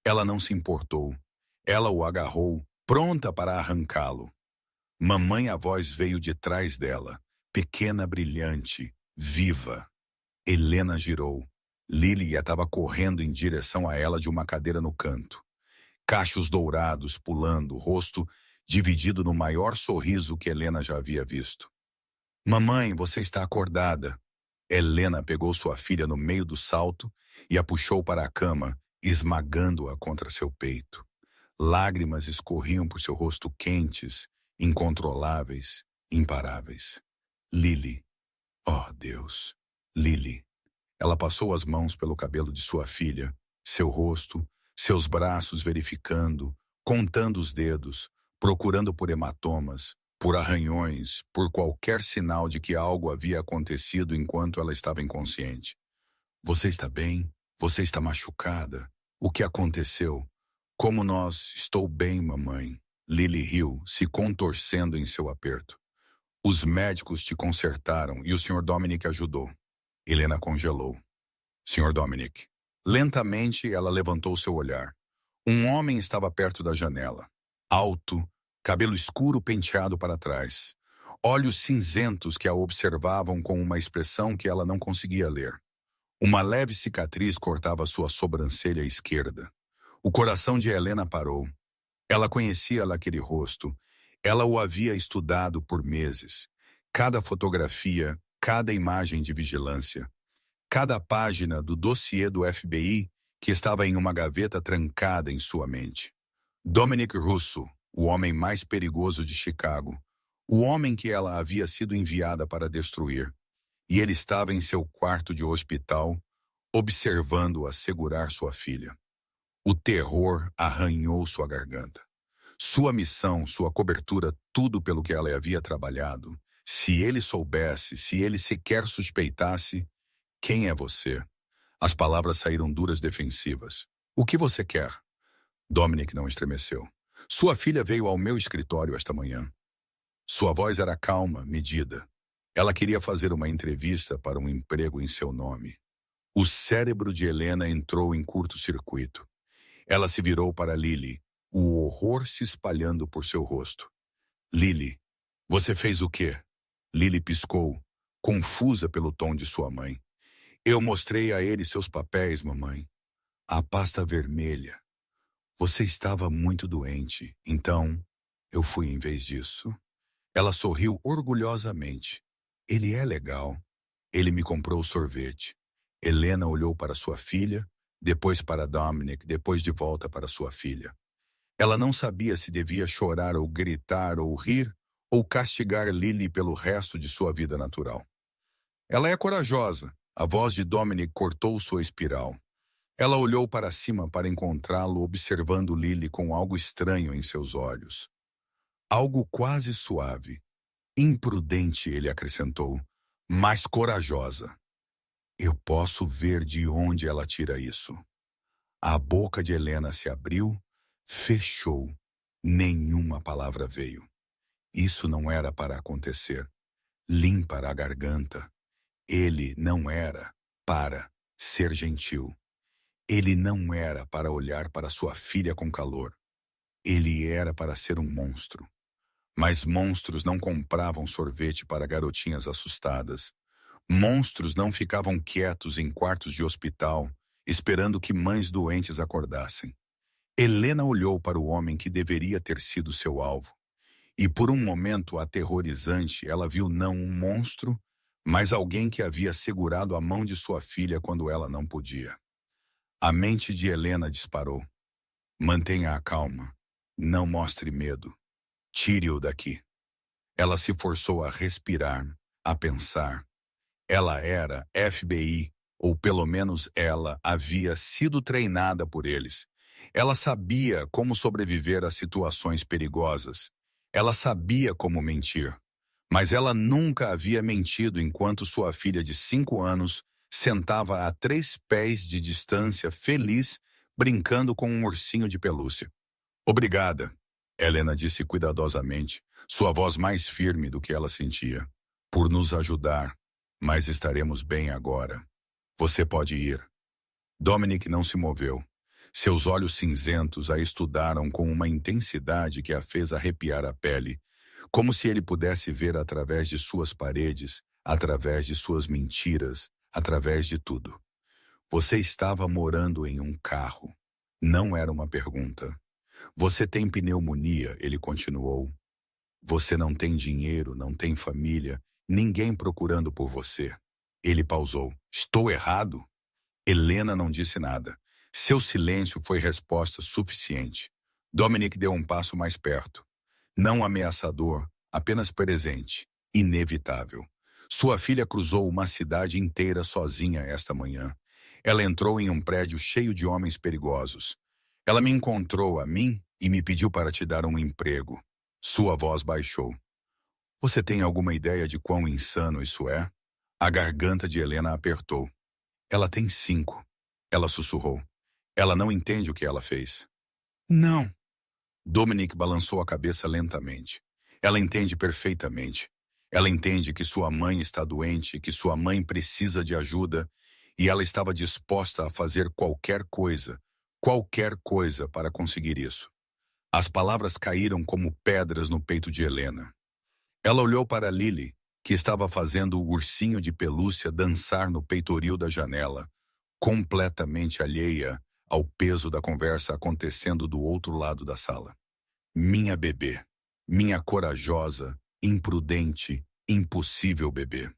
Ela não se importou. Ela o agarrou, pronta para arrancá-lo. Mamãe, a voz veio de trás dela, pequena, brilhante, viva. Helena girou. Lily estava correndo em direção a ela de uma cadeira no canto. Cachos dourados pulando, rosto dividido no maior sorriso que Helena já havia visto. Mamãe, você está acordada. Helena pegou sua filha no meio do salto e a puxou para a cama, esmagando-a contra seu peito. Lágrimas escorriam por seu rosto quentes, incontroláveis, imparáveis. Lily. Oh, Deus. Lily. Ela passou as mãos pelo cabelo de sua filha, seu rosto, seus braços verificando, contando os dedos, procurando por hematomas, por arranhões, por qualquer sinal de que algo havia acontecido enquanto ela estava inconsciente. Você está bem? Você está machucada? O que aconteceu? Como nós... Estou bem, mamãe. Lily riu, se contorcendo em seu aperto. Os médicos te consertaram e o Sr. Dominic ajudou. Helena congelou. Sr. Dominic. Lentamente ela levantou seu olhar. Um homem estava perto da janela. Alto, cabelo escuro penteado para trás. Olhos cinzentos que a observavam com uma expressão que ela não conseguia ler. Uma leve cicatriz cortava sua sobrancelha esquerda. O coração de Helena parou. Ela conhecia aquele rosto. Ela o havia estudado por meses. Cada fotografia, cada imagem de vigilância, cada página do dossiê do FBI que estava em uma gaveta trancada em sua mente. Dominic Russo, o homem mais perigoso de Chicago, o homem que ela havia sido enviada para destruir. E ele estava em seu quarto de hospital, observando-a segurar sua filha. O terror arranhou sua garganta. Sua missão, sua cobertura, tudo pelo que ela havia trabalhado. Se ele soubesse, se ele sequer suspeitasse, quem é você? As palavras saíram duras, defensivas. O que você quer? Dominic não estremeceu. Sua filha veio ao meu escritório esta manhã. Sua voz era calma, medida. Ela queria fazer uma entrevista para um emprego em seu nome. O cérebro de Helena entrou em curto-circuito. Ela se virou para Lily, o horror se espalhando por seu rosto. Lily, você fez o quê? Lily piscou, confusa pelo tom de sua mãe. Eu mostrei a ele seus papéis, mamãe. A pasta vermelha. Você estava muito doente, então eu fui em vez disso. Ela sorriu orgulhosamente. Ele é legal. Ele me comprou sorvete. Helena olhou para sua filha, depois para Dominic, depois de volta para sua filha. Ela não sabia se devia chorar ou gritar ou rir ou castigar Lily pelo resto de sua vida natural. Ela é corajosa. A voz de Dominic cortou sua espiral. Ela olhou para cima para encontrá-lo observando Lily com algo estranho em seus olhos. Algo quase suave. Imprudente, ele acrescentou, mas corajosa. Eu posso ver de onde ela tira isso. A boca de Helena se abriu, fechou. Nenhuma palavra veio. Isso não era para acontecer. Limpa a garganta. Ele não era para ser gentil. Ele não era para olhar para sua filha com calor. Ele era para ser um monstro. Mas monstros não compravam sorvete para garotinhas assustadas. Monstros não ficavam quietos em quartos de hospital, esperando que mães doentes acordassem. Helena olhou para o homem que deveria ter sido seu alvo. E por um momento aterrorizante, ela viu não um monstro, mas alguém que havia segurado a mão de sua filha quando ela não podia. A mente de Helena disparou. Mantenha a calma. Não mostre medo. Tire-o daqui. Ela se forçou a respirar, a pensar. Ela era FBI, ou pelo menos ela havia sido treinada por eles. Ela sabia como sobreviver a situações perigosas. Ela sabia como mentir. Mas ela nunca havia mentido enquanto sua filha de 5 anos sentava a 3 pés de distância, feliz, brincando com um ursinho de pelúcia. Obrigada, Helena disse cuidadosamente, sua voz mais firme do que ela sentia, por nos ajudar, mas estaremos bem agora. Você pode ir. Dominic não se moveu. Seus olhos cinzentos a estudaram com uma intensidade que a fez arrepiar a pele, como se ele pudesse ver através de suas paredes, através de suas mentiras, através de tudo. Você estava morando em um carro. Não era uma pergunta. Você tem pneumonia, ele continuou. Você não tem dinheiro, não tem família, ninguém procurando por você. Ele pausou. Estou errado? Helena não disse nada. Seu silêncio foi resposta suficiente. Dominic deu um passo mais perto. Não ameaçador, apenas presente. Inevitável. Sua filha cruzou uma cidade inteira sozinha esta manhã. Ela entrou em um prédio cheio de homens perigosos. Ela me encontrou a mim e me pediu para te dar um emprego. Sua voz baixou. Você tem alguma ideia de quão insano isso é? A garganta de Helena apertou. Ela tem 5. Ela sussurrou. Ela não entende o que ela fez. Não. Dominic balançou a cabeça lentamente. Ela entende perfeitamente. Ela entende que sua mãe está doente, que sua mãe precisa de ajuda, e ela estava disposta a fazer qualquer coisa para conseguir isso. As palavras caíram como pedras no peito de Helena. Ela olhou para Lily, que estava fazendo o ursinho de pelúcia dançar no peitoril da janela, completamente alheia ao peso da conversa acontecendo do outro lado da sala. Minha bebê, minha corajosa, imprudente, impossível bebê.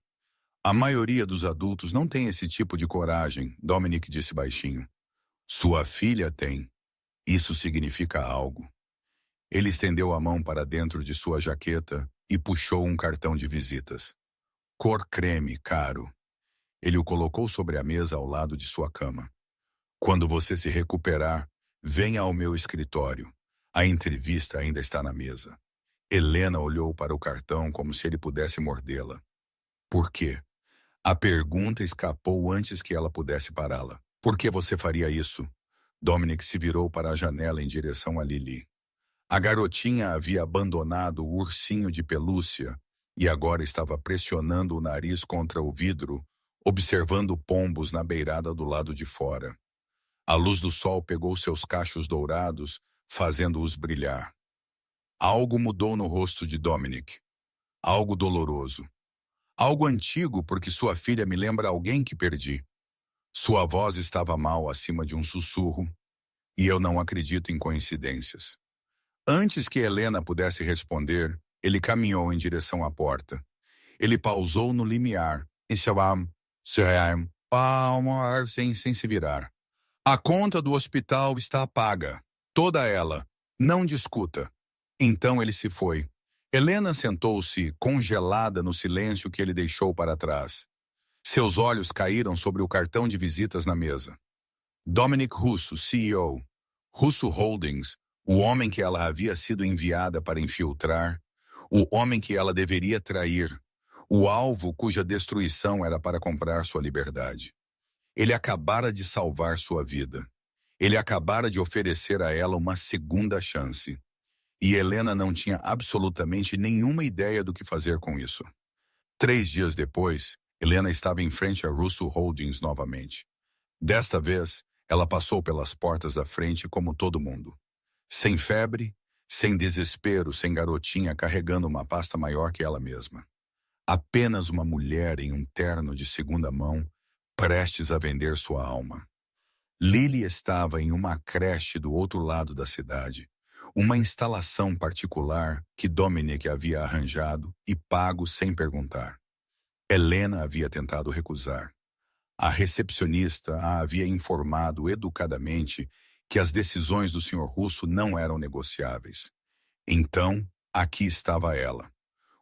A maioria dos adultos não tem esse tipo de coragem, Dominic disse baixinho. Sua filha tem. Isso significa algo. Ele estendeu a mão para dentro de sua jaqueta e puxou um cartão de visitas. Cor creme, caro. Ele o colocou sobre a mesa ao lado de sua cama. Quando você se recuperar, venha ao meu escritório. A entrevista ainda está na mesa. Helena olhou para o cartão como se ele pudesse mordê-la. Por quê? A pergunta escapou antes que ela pudesse pará-la. Por que você faria isso? Dominic se virou para a janela em direção a Lily. A garotinha havia abandonado o ursinho de pelúcia e agora estava pressionando o nariz contra o vidro, observando pombos na beirada do lado de fora. A luz do sol pegou seus cachos dourados, fazendo-os brilhar. Algo mudou no rosto de Dominic. Algo doloroso. Algo antigo porque sua filha me lembra alguém que perdi. Sua voz estava mal acima de um sussurro. E eu não acredito em coincidências. Antes que Helena pudesse responder, ele caminhou em direção à porta. Ele pausou no limiar, sem se virar. A conta do hospital está paga. Toda ela. Não discuta. Então ele se foi. Helena sentou-se, congelada no silêncio que ele deixou para trás. Seus olhos caíram sobre o cartão de visitas na mesa. Dominic Russo, CEO. Russo Holdings, o homem que ela havia sido enviada para infiltrar, o homem que ela deveria trair, o alvo cuja destruição era para comprar sua liberdade. Ele acabara de salvar sua vida. Ele acabara de oferecer a ela uma segunda chance. E Helena não tinha absolutamente nenhuma ideia do que fazer com isso. 3 dias depois, Helena estava em frente a Russo Holdings novamente. Desta vez, ela passou pelas portas da frente como todo mundo. Sem febre, sem desespero, sem garotinha carregando uma pasta maior que ela mesma. Apenas uma mulher em um terno de segunda mão, prestes a vender sua alma. Lily estava em uma creche do outro lado da cidade, uma instalação particular que Dominic havia arranjado e pago sem perguntar. Helena havia tentado recusar. A recepcionista a havia informado educadamente que as decisões do Sr. Russo não eram negociáveis. Então, aqui estava ela.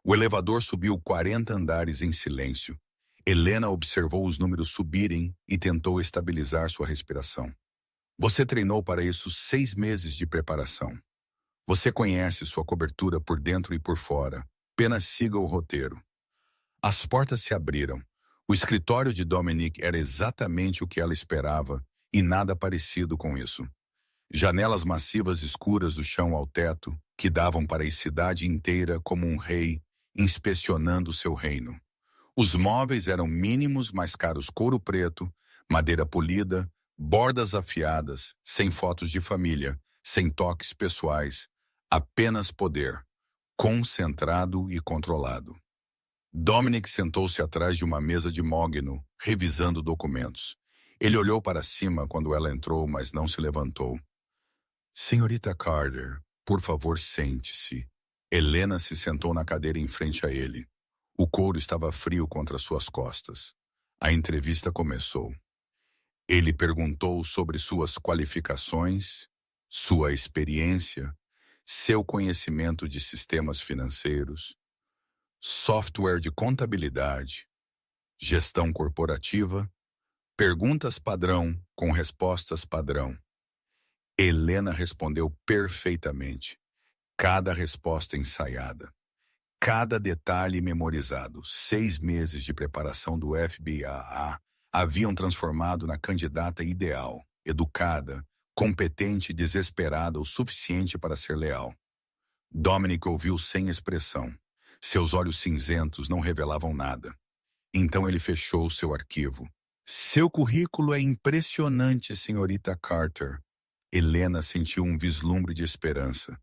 O elevador subiu 40 andares em silêncio. Helena observou os números subirem e tentou estabilizar sua respiração. Você treinou para isso 6 meses de preparação. Você conhece sua cobertura por dentro e por fora. Apenas siga o roteiro. As portas se abriram. O escritório de Dominic era exatamente o que ela esperava e nada parecido com isso. Janelas massivas escuras do chão ao teto, que davam para a cidade inteira como um rei inspecionando seu reino. Os móveis eram mínimos, mas caros couro preto, madeira polida, bordas afiadas, sem fotos de família, sem toques pessoais, apenas poder, concentrado e controlado. Dominic sentou-se atrás de uma mesa de mogno, revisando documentos. Ele olhou para cima quando ela entrou, mas não se levantou. Senhorita Carter, por favor, sente-se. Helena se sentou na cadeira em frente a ele. O couro estava frio contra suas costas. A entrevista começou. Ele perguntou sobre suas qualificações, sua experiência, seu conhecimento de sistemas financeiros, software de contabilidade, gestão corporativa, perguntas padrão com respostas padrão. Helena respondeu perfeitamente, cada resposta ensaiada, cada detalhe memorizado. 6 meses de preparação do FBI haviam transformado na candidata ideal, educada, competente e desesperada o suficiente para ser leal. Dominic ouviu sem expressão. Seus olhos cinzentos não revelavam nada. Então ele fechou seu arquivo. Seu currículo é impressionante, senhorita Carter. Helena sentiu um vislumbre de esperança.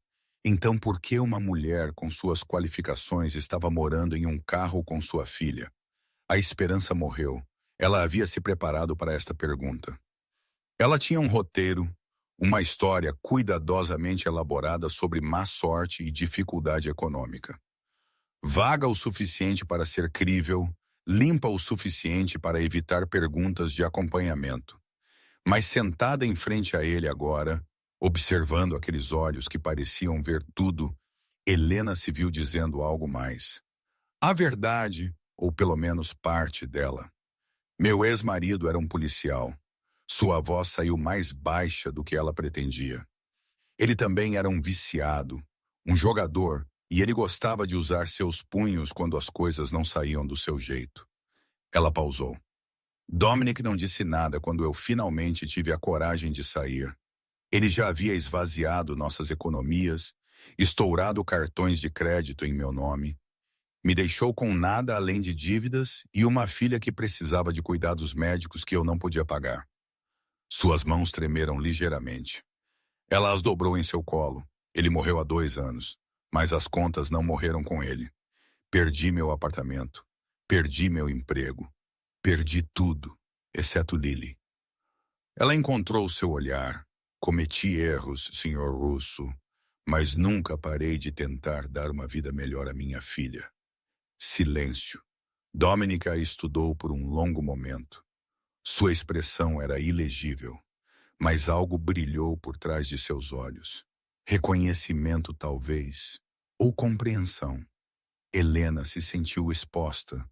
Então por que uma mulher com suas qualificações estava morando em um carro com sua filha? A esperança morreu. Ela havia se preparado para esta pergunta. Ela tinha um roteiro, uma história cuidadosamente elaborada sobre má sorte e dificuldade econômica. Vaga o suficiente para ser crível, limpa o suficiente para evitar perguntas de acompanhamento. Mas sentada em frente a ele agora, observando aqueles olhos que pareciam ver tudo, Helena se viu dizendo algo mais. A verdade, ou pelo menos parte dela. Meu ex-marido era um policial. Sua voz saiu mais baixa do que ela pretendia. Ele também era um viciado, um jogador, e ele gostava de usar seus punhos quando as coisas não saíam do seu jeito. Ela pausou. Dominic não disse nada quando eu finalmente tive a coragem de sair. Ele já havia esvaziado nossas economias, estourado cartões de crédito em meu nome, me deixou com nada além de dívidas e uma filha que precisava de cuidados médicos que eu não podia pagar. Suas mãos tremeram ligeiramente. Ela as dobrou em seu colo. Ele morreu há 2 anos, mas as contas não morreram com ele. Perdi meu apartamento, perdi meu emprego, perdi tudo, exceto Lily. Ela encontrou seu olhar, Cometi erros, senhor Russo, mas nunca parei de tentar dar uma vida melhor à minha filha. Silêncio. Dominica a estudou por um longo momento. Sua expressão era ilegível, mas algo brilhou por trás de seus olhos. Reconhecimento, talvez, ou compreensão. Helena se sentiu exposta,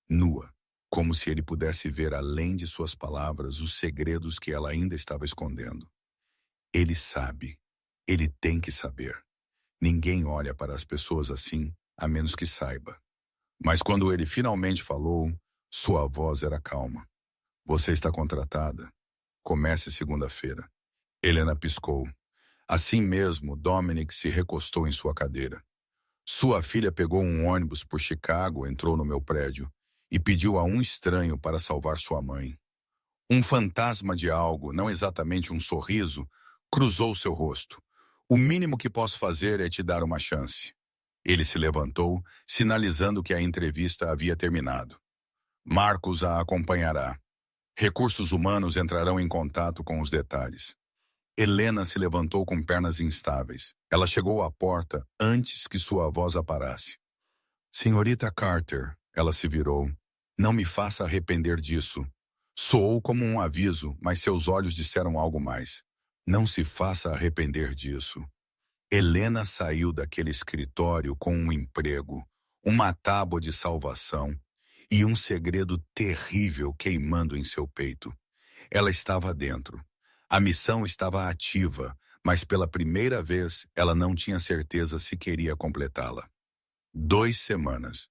nua, como se ele pudesse ver além de suas palavras os segredos que ela ainda estava escondendo. Ele sabe. Ele tem que saber. Ninguém olha para as pessoas assim, a menos que saiba. Mas quando ele finalmente falou, sua voz era calma. Você está contratada. Comece segunda-feira. Helena piscou. Assim mesmo, Dominic se recostou em sua cadeira. Sua filha pegou um ônibus por Chicago, entrou no meu prédio e pediu a um estranho para salvar sua mãe. Um fantasma de algo, não exatamente um sorriso, cruzou seu rosto. O mínimo que posso fazer é te dar uma chance. Ele se levantou, sinalizando que a entrevista havia terminado. Marcos a acompanhará. Recursos humanos entrarão em contato com os detalhes. Helena se levantou com pernas instáveis. Ela chegou à porta antes que sua voz aparasse. Senhorita Carter, ela se virou. Não me faça arrepender disso. Soou como um aviso, mas seus olhos disseram algo mais. Não se faça arrepender disso. Helena saiu daquele escritório com um emprego, uma tábua de salvação e um segredo terrível queimando em seu peito. Ela estava dentro. A missão estava ativa, mas pela primeira vez ela não tinha certeza se queria completá-la. 2 semanas.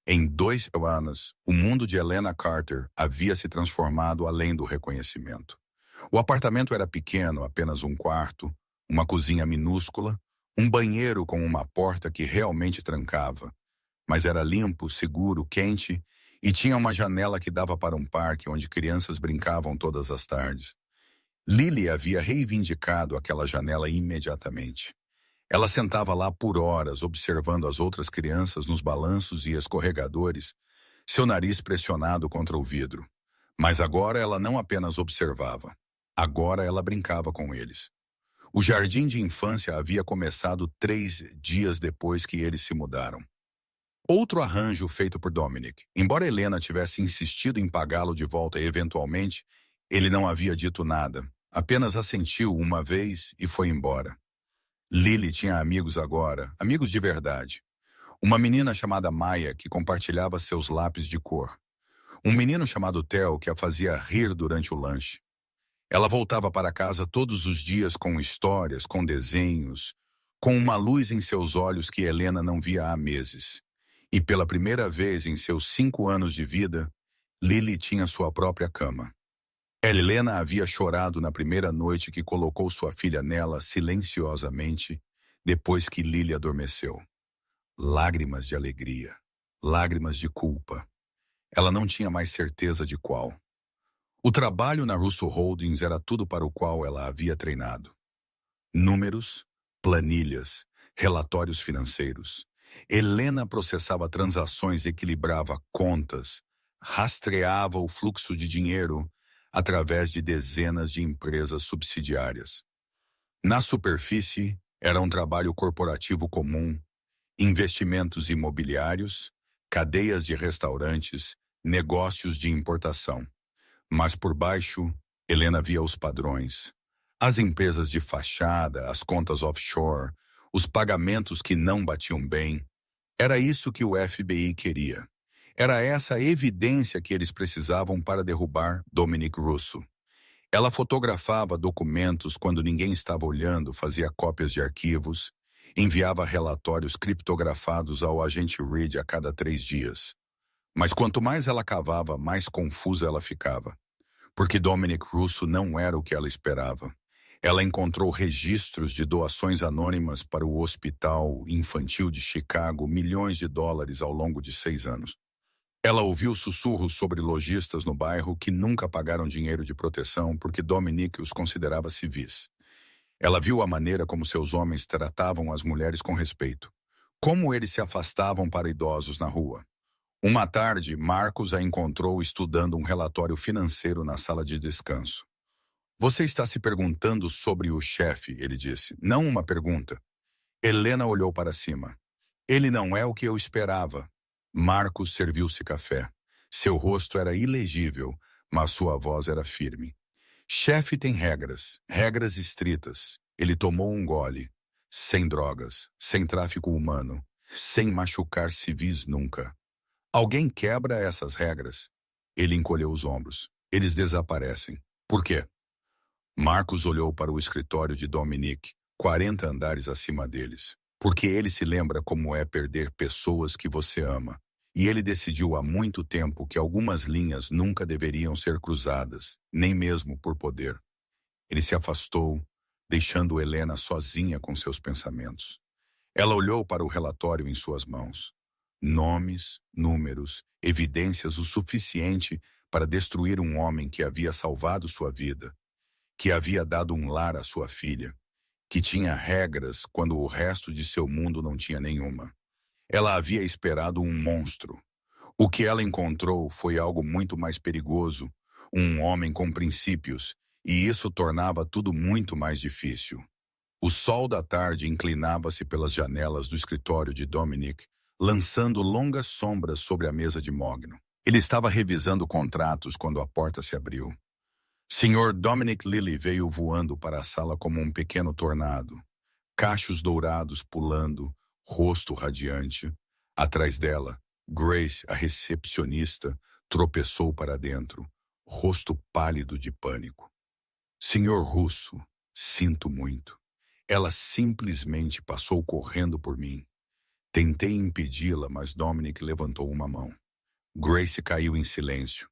Em 2 semanas, o mundo de Helena Carter havia se transformado além do reconhecimento. O apartamento era pequeno, apenas um quarto, uma cozinha minúscula, um banheiro com uma porta que realmente trancava. Mas era limpo, seguro, quente e tinha uma janela que dava para um parque onde crianças brincavam todas as tardes. Lily havia reivindicado aquela janela imediatamente. Ela sentava lá por horas, observando as outras crianças nos balanços e escorregadores, seu nariz pressionado contra o vidro. Mas agora ela não apenas observava. Agora ela brincava com eles. O jardim de infância havia começado 3 dias depois que eles se mudaram. Outro arranjo feito por Dominic. Embora Helena tivesse insistido em pagá-lo de volta eventualmente, ele não havia dito nada. Apenas assentiu uma vez e foi embora. Lily tinha amigos agora, amigos de verdade. Uma menina chamada Maya que compartilhava seus lápis de cor. Um menino chamado Theo que a fazia rir durante o lanche. Ela voltava para casa todos os dias com histórias, com desenhos, com uma luz em seus olhos que Helena não via há meses. E pela primeira vez em seus 5 anos de vida, Lily tinha sua própria cama. Helena havia chorado na primeira noite que colocou sua filha nela silenciosamente, depois que Lily adormeceu. Lágrimas de alegria, lágrimas de culpa. Ela não tinha mais certeza de qual. O trabalho na Russo Holdings era tudo para o qual ela havia treinado. Números, planilhas, relatórios financeiros. Helena processava transações, equilibrava contas, rastreava o fluxo de dinheiro através de dezenas de empresas subsidiárias. Na superfície, era um trabalho corporativo comum, investimentos imobiliários, cadeias de restaurantes, negócios de importação. Mas por baixo, Helena via os padrões. As empresas de fachada, as contas offshore, os pagamentos que não batiam bem. Era isso que o FBI queria. Era essa a evidência que eles precisavam para derrubar Dominic Russo. Ela fotografava documentos quando ninguém estava olhando, fazia cópias de arquivos, enviava relatórios criptografados ao agente Reed a cada 3 dias. Mas quanto mais ela cavava, mais confusa ela ficava. Porque Dominic Russo não era o que ela esperava. Ela encontrou registros de doações anônimas para o Hospital Infantil de Chicago, milhões de dólares ao longo de 6 anos. Ela ouviu sussurros sobre lojistas no bairro que nunca pagaram dinheiro de proteção porque Dominic os considerava civis. Ela viu a maneira como seus homens tratavam as mulheres com respeito. Como eles se afastavam para idosos na rua. Uma tarde, Marcos a encontrou estudando um relatório financeiro na sala de descanso. Você está se perguntando sobre o chefe, ele disse. Não uma pergunta. Helena olhou para cima. Ele não é o que eu esperava. Marcos serviu-se café. Seu rosto era ilegível, mas sua voz era firme. Chefe tem regras, regras estritas. Ele tomou um gole. Sem drogas, sem tráfico humano, sem machucar civis nunca. Alguém quebra essas regras? Ele encolheu os ombros. Eles desaparecem. Por quê? Marcos olhou para o escritório de Dominique, 40 andares acima deles. Porque ele se lembra como é perder pessoas que você ama. E ele decidiu há muito tempo que algumas linhas nunca deveriam ser cruzadas, nem mesmo por poder. Ele se afastou, deixando Helena sozinha com seus pensamentos. Ela olhou para o relatório em suas mãos. Nomes, números, evidências o suficiente para destruir um homem que havia salvado sua vida, que havia dado um lar à sua filha, que tinha regras quando o resto de seu mundo não tinha nenhuma. Ela havia esperado um monstro. O que ela encontrou foi algo muito mais perigoso, um homem com princípios, e isso tornava tudo muito mais difícil. O sol da tarde inclinava-se pelas janelas do escritório de Dominic, lançando longas sombras sobre a mesa de mogno. Ele estava revisando contratos quando a porta se abriu. Sr. Dominic Lilly veio voando para a sala como um pequeno tornado. Cachos dourados pulando, rosto radiante. Atrás dela, Grace, a recepcionista, tropeçou para dentro, rosto pálido de pânico. Senhor Russo, sinto muito. Ela simplesmente passou correndo por mim. Tentei impedi-la, mas Dominic levantou uma mão. Grace caiu em silêncio.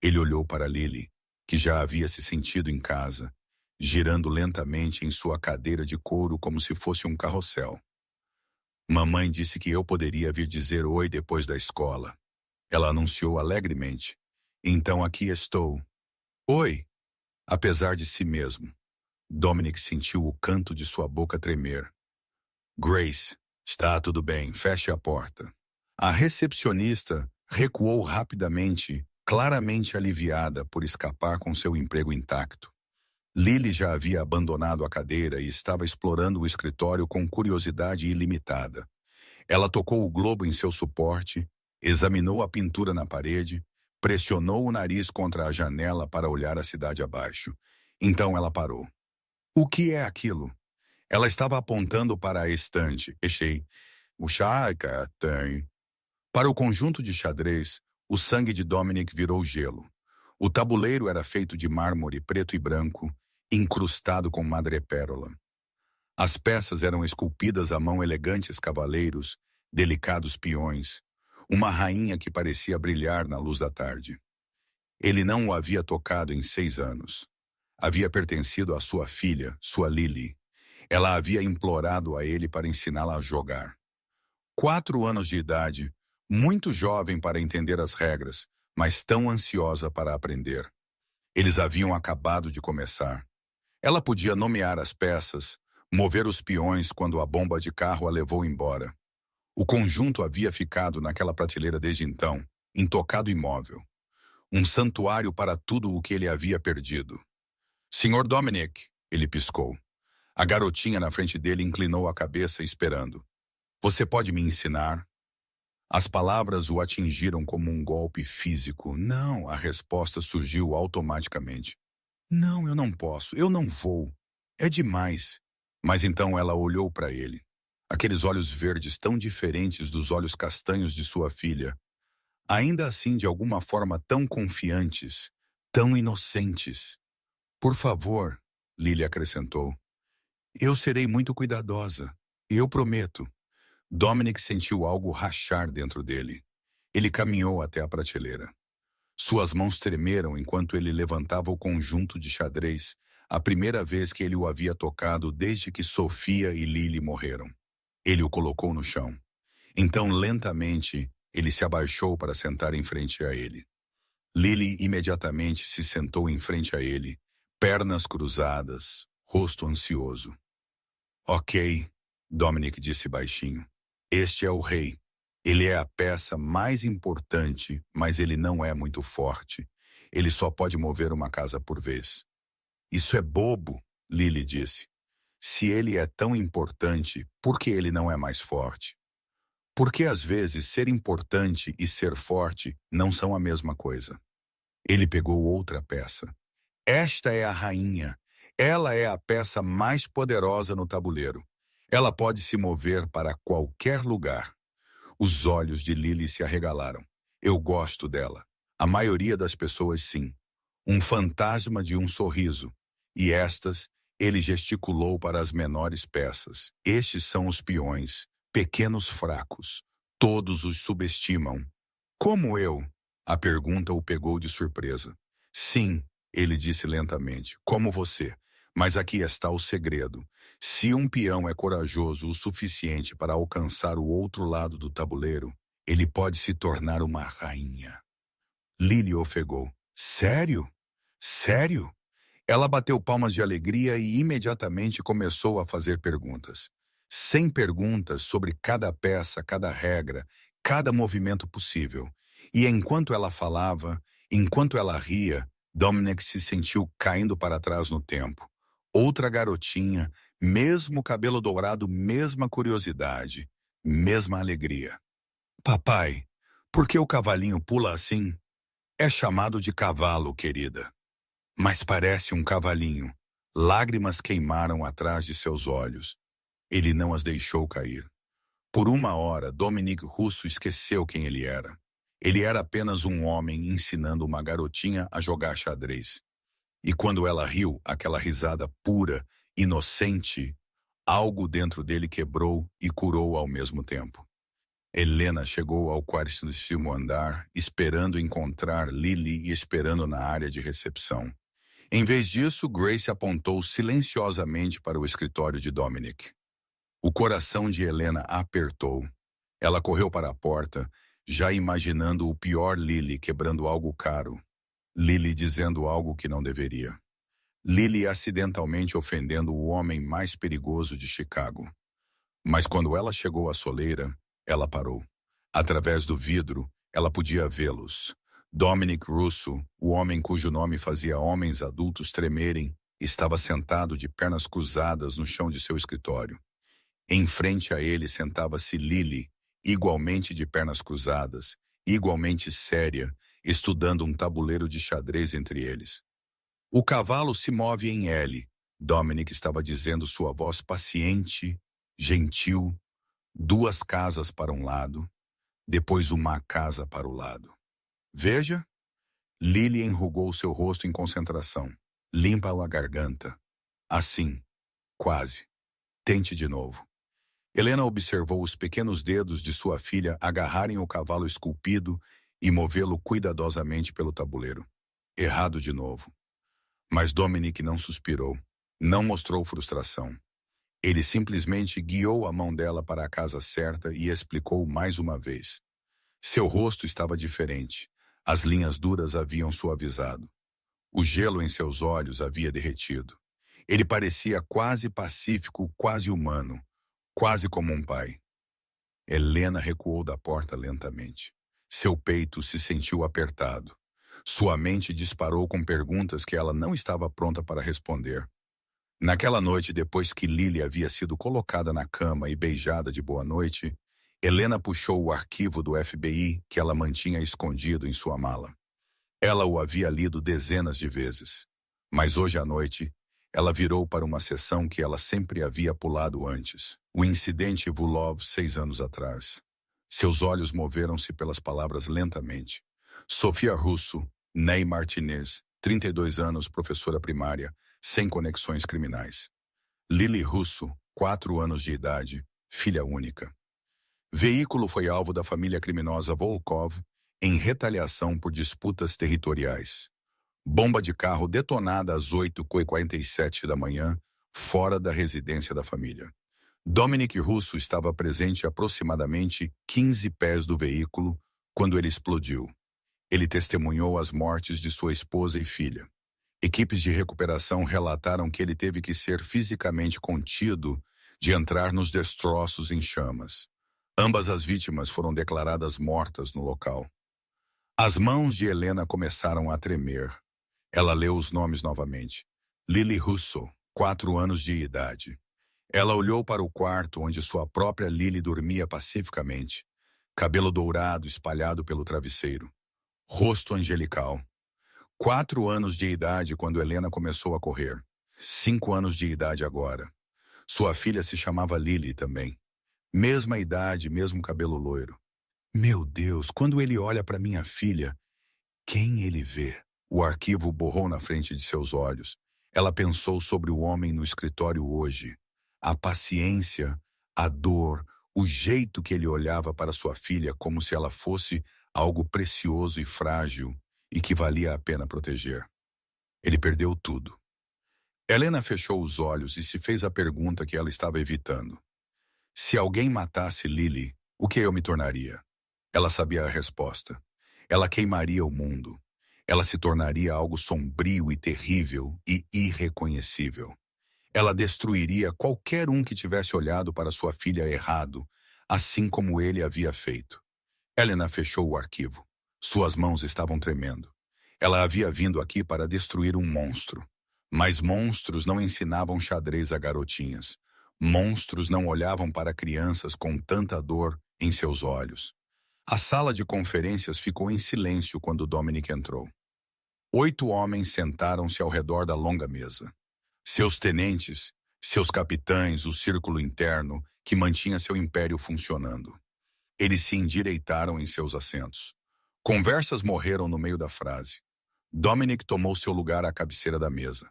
Ele olhou para Lily, que já havia se sentido em casa, girando lentamente em sua cadeira de couro como se fosse um carrossel. Mamãe disse que eu poderia vir dizer oi depois da escola. Ela anunciou alegremente. Então aqui estou. Oi! Apesar de si mesmo. Dominic sentiu o canto de sua boca tremer. Grace, está tudo bem, feche a porta. A recepcionista recuou rapidamente, claramente aliviada por escapar com seu emprego intacto. Lily já havia abandonado a cadeira e estava explorando o escritório com curiosidade ilimitada. Ela tocou o globo em seu suporte, examinou a pintura na parede, pressionou o nariz contra a janela para olhar a cidade abaixo. Então ela parou. O que é aquilo? Ela estava apontando para a estante. O Chaika tem. Para o conjunto de xadrez, o sangue de Dominic virou gelo. O tabuleiro era feito de mármore preto e branco, incrustado com madrepérola. As peças eram esculpidas à mão elegantes cavaleiros, delicados peões, uma rainha que parecia brilhar na luz da tarde. Ele não o havia tocado em 6 anos. Havia pertencido à sua filha, sua Lily. Ela havia implorado a ele para ensiná-la a jogar. 4 anos de idade, muito jovem para entender as regras, mas tão ansiosa para aprender. Eles haviam acabado de começar. Ela podia nomear as peças, mover os peões quando a bomba de carro a levou embora. O conjunto havia ficado naquela prateleira desde então, intocado imóvel. Um santuário para tudo o que ele havia perdido. Sr. Dominic, ele piscou. A garotinha na frente dele inclinou a cabeça esperando. Você pode me ensinar? As palavras o atingiram como um golpe físico. Não, a resposta surgiu automaticamente. Não, eu não posso, eu não vou. É demais. Mas então ela olhou para ele. Aqueles olhos verdes tão diferentes dos olhos castanhos de sua filha. Ainda assim, de alguma forma tão confiantes, tão inocentes. Por favor, Lily acrescentou. Eu serei muito cuidadosa. Eu prometo. Dominic sentiu algo rachar dentro dele. Ele caminhou até a prateleira. Suas mãos tremeram enquanto ele levantava o conjunto de xadrez, a primeira vez que ele o havia tocado desde que Sofia e Lily morreram. Ele o colocou no chão. Então, lentamente, ele se abaixou para sentar em frente a ele. Lily imediatamente se sentou em frente a ele, pernas cruzadas, rosto ansioso. Ok, Dominic disse baixinho. Este é o rei. Ele é a peça mais importante, mas ele não é muito forte. Ele só pode mover uma casa por vez. Isso é bobo, Lily disse. Se ele é tão importante, por que ele não é mais forte? Porque às vezes ser importante e ser forte não são a mesma coisa. Ele pegou outra peça. Esta é a rainha. Ela é a peça mais poderosa no tabuleiro. Ela pode se mover para qualquer lugar. Os olhos de Lily se arregalaram. Eu gosto dela. A maioria das pessoas sim. Um fantasma de um sorriso. E estas, ele gesticulou para as menores peças. Estes são os peões, pequenos fracos. Todos os subestimam. Como eu? A pergunta o pegou de surpresa. Sim, ele disse lentamente, como você. Mas aqui está o segredo. Se um peão é corajoso o suficiente para alcançar o outro lado do tabuleiro, ele pode se tornar uma rainha. Lily ofegou. Sério? Sério? Ela bateu palmas de alegria e imediatamente começou a fazer perguntas. 100 perguntas sobre cada peça, cada regra, cada movimento possível. E enquanto ela falava, enquanto ela ria, Dominic se sentiu caindo para trás no tempo. Outra garotinha, mesmo cabelo dourado, mesma curiosidade, mesma alegria. Papai, por que o cavalinho pula assim? É chamado de cavalo, querida. Mas parece um cavalinho. Lágrimas queimaram atrás de seus olhos. Ele não as deixou cair. Por uma hora, Dominic Russo esqueceu quem ele era. Ele era apenas um homem ensinando uma garotinha a jogar xadrez. E quando ela riu, aquela risada pura, inocente, algo dentro dele quebrou e curou ao mesmo tempo. Helena chegou ao 40º andar, esperando encontrar Lily e esperando na área de recepção. Em vez disso, Grace apontou silenciosamente para o escritório de Dominic. O coração de Helena apertou. Ela correu para a porta, já imaginando o pior Lily quebrando algo caro. Lily dizendo algo que não deveria. Lily acidentalmente ofendendo o homem mais perigoso de Chicago. Mas quando ela chegou à soleira, ela parou. Através do vidro, ela podia vê-los. Dominic Russo, o homem cujo nome fazia homens adultos tremerem, estava sentado de pernas cruzadas no chão de seu escritório. Em frente a ele sentava-se Lily, igualmente de pernas cruzadas, igualmente séria, estudando um tabuleiro de xadrez entre eles. O cavalo se move em L, Dominic estava dizendo, sua voz paciente, gentil, 2 casas para um lado, depois uma casa para o lado. Veja. Lily enrugou seu rosto em concentração. Limpa a garganta. Assim. Quase. Tente de novo. Helena observou os pequenos dedos de sua filha agarrarem o cavalo esculpido e movê-lo cuidadosamente pelo tabuleiro. Errado de novo. Mas Dominic não suspirou. Não mostrou frustração. Ele simplesmente guiou a mão dela para a casa certa e explicou mais uma vez. Seu rosto estava diferente. As linhas duras haviam suavizado. O gelo em seus olhos havia derretido. Ele parecia quase pacífico, quase humano, quase como um pai. Helena recuou da porta lentamente. Seu peito se sentiu apertado. Sua mente disparou com perguntas que ela não estava pronta para responder. Naquela noite, depois que Lily havia sido colocada na cama e beijada de boa noite, Helena puxou o arquivo do FBI que ela mantinha escondido em sua mala. Ela o havia lido dezenas de vezes, mas hoje à noite, ela virou para uma sessão que ela sempre havia pulado antes, o incidente Vulov 6 anos atrás. Seus olhos moveram-se pelas palavras lentamente. Sofia Russo, Ney Martinez, 32 anos, professora primária, sem conexões criminais. Lily Russo, 4 anos de idade, filha única. Veículo foi alvo da família criminosa Volkov em retaliação por disputas territoriais. Bomba de carro detonada às 8h47 da manhã, fora da residência da família. Dominic Russo estava presente a aproximadamente 15 pés do veículo quando ele explodiu. Ele testemunhou as mortes de sua esposa e filha. Equipes de recuperação relataram que ele teve que ser fisicamente contido de entrar nos destroços em chamas. Ambas as vítimas foram declaradas mortas no local. As mãos de Helena começaram a tremer. Ela leu os nomes novamente. Lily Russo, 4 anos de idade. Ela olhou para o quarto onde sua própria Lily dormia pacificamente. Cabelo dourado espalhado pelo travesseiro. Rosto angelical. 4 anos de idade quando Helena começou a correr. 5 anos de idade agora. Sua filha se chamava Lily também. Mesma idade, mesmo cabelo loiro. Meu Deus, quando ele olha para minha filha, quem ele vê? O arquivo borrou na frente de seus olhos. Ela pensou sobre o homem no escritório hoje. A paciência, a dor, o jeito que ele olhava para sua filha como se ela fosse algo precioso e frágil e que valia a pena proteger. Ele perdeu tudo. Helena fechou os olhos e se fez a pergunta que ela estava evitando. Se alguém matasse Lily, o que eu me tornaria? Ela sabia a resposta. Ela queimaria o mundo. Ela se tornaria algo sombrio e terrível e irreconhecível. Ela destruiria qualquer um que tivesse olhado para sua filha errado, assim como ele havia feito. Helena fechou o arquivo. Suas mãos estavam tremendo. Ela havia vindo aqui para destruir um monstro. Mas monstros não ensinavam xadrez a garotinhas. Monstros não olhavam para crianças com tanta dor em seus olhos. A sala de conferências ficou em silêncio quando Dominic entrou. 8 homens sentaram-se ao redor da longa mesa. Seus tenentes, seus capitães, o círculo interno que mantinha seu império funcionando. Eles se endireitaram em seus assentos. Conversas morreram no meio da frase. Dominic tomou seu lugar à cabeceira da mesa.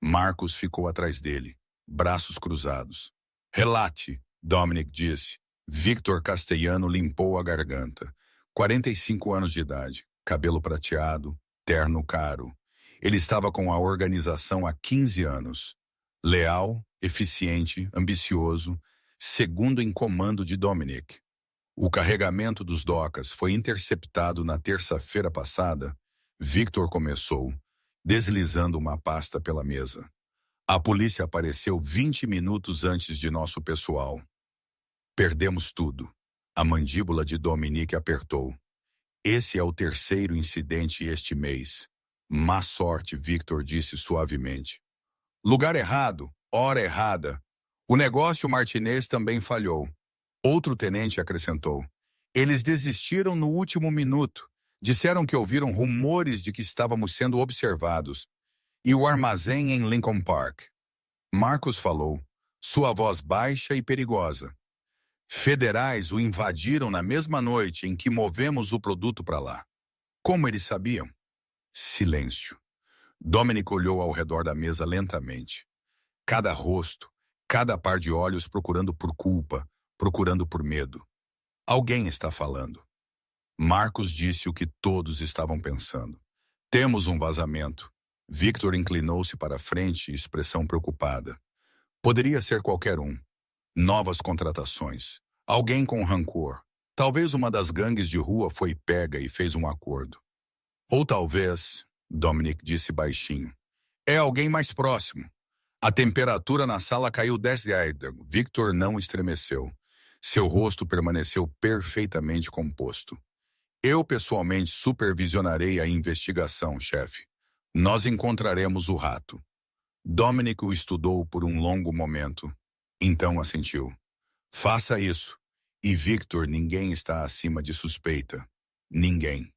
Marcos ficou atrás dele, braços cruzados. Relate, Dominic disse. Victor Castellano limpou a garganta. 45 anos de idade, cabelo prateado, terno caro. Ele estava com a organização há 15 anos. Leal, eficiente, ambicioso, segundo em comando de Dominic. O carregamento dos docas foi interceptado na terça-feira passada. Victor começou, deslizando uma pasta pela mesa. A polícia apareceu 20 minutos antes de nosso pessoal. Perdemos tudo. A mandíbula de Dominic apertou. Esse é o 3º incidente este mês. Má sorte, Victor disse suavemente. Lugar errado, hora errada. O negócio Martinez também falhou. Outro tenente acrescentou. Eles desistiram no último minuto. Disseram que ouviram rumores de que estávamos sendo observados. E o armazém em Lincoln Park. Marcos falou, sua voz baixa e perigosa. Federais o invadiram na mesma noite em que movemos o produto para lá. Como eles sabiam? Silêncio. Dominic olhou ao redor da mesa lentamente. Cada rosto, cada par de olhos procurando por culpa, procurando por medo. Alguém está falando. Marcos disse o que todos estavam pensando. Temos um vazamento. Victor inclinou-se para a frente, expressão preocupada. Poderia ser qualquer um. Novas contratações. Alguém com rancor. Talvez uma das gangues de rua foi pega e fez um acordo. Ou talvez, Dominic disse baixinho, é alguém mais próximo. A temperatura na sala caiu 10 graus. Victor não estremeceu. Seu rosto permaneceu perfeitamente composto. Eu pessoalmente supervisionarei a investigação, chefe. Nós encontraremos o rato. Dominic o estudou por um longo momento. Então assentiu. Faça isso. E Victor, ninguém está acima de suspeita. Ninguém.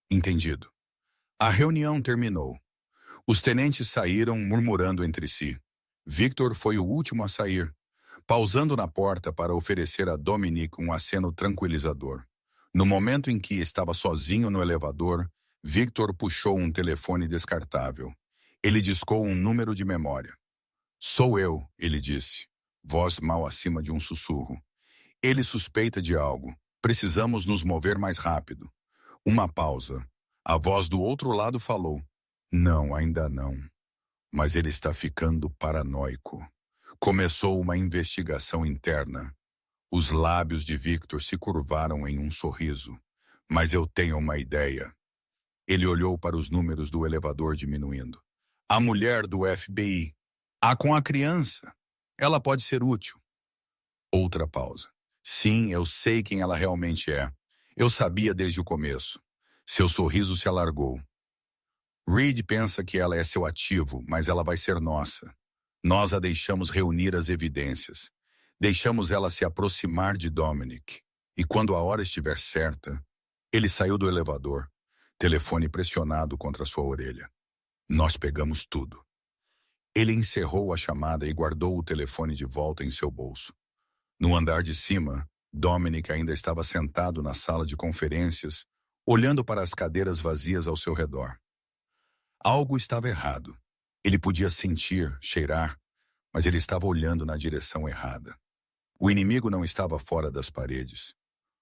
Entendido. A reunião terminou. Os tenentes saíram murmurando entre si. Victor foi o último a sair, pausando na porta para oferecer a Dominic um aceno tranquilizador. No momento em que estava sozinho no elevador, Victor puxou um telefone descartável. Ele discou um número de memória. Sou eu, ele disse, voz mal acima de um sussurro. Ele suspeita de algo. Precisamos nos mover mais rápido. Uma pausa. A voz do outro lado falou. Não, ainda não. Mas ele está ficando paranoico. Começou uma investigação interna. Os lábios de Victor se curvaram em um sorriso. Mas eu tenho uma ideia. Ele olhou para os números do elevador diminuindo. A mulher do FBI. Com a criança. Ela pode ser útil. Outra pausa. Sim, eu sei quem ela realmente é. Eu sabia desde o começo. Seu sorriso se alargou. Reed pensa que ela é seu ativo, mas ela vai ser nossa. Nós a deixamos reunir as evidências. Deixamos ela se aproximar de Dominic. E quando a hora estiver certa, ele saiu do elevador, telefone pressionado contra sua orelha. Nós pegamos tudo. Ele encerrou a chamada e guardou o telefone de volta em seu bolso. No andar de cima, Dominic ainda estava sentado na sala de conferências, olhando para as cadeiras vazias ao seu redor. Algo estava errado. Ele podia sentir, cheirar, mas ele estava olhando na direção errada. O inimigo não estava fora das paredes.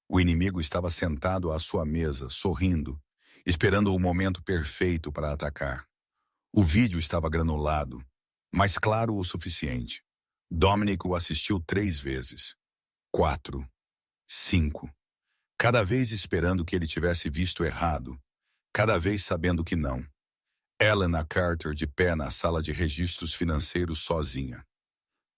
O inimigo estava sentado à sua mesa, sorrindo, esperando o momento perfeito para atacar. O vídeo estava granulado, mas claro o suficiente. Dominic o assistiu 3 vezes. 4. 5. Cada vez esperando que ele tivesse visto errado, cada vez sabendo que não. Helena Carter de pé na sala de registros financeiros sozinha.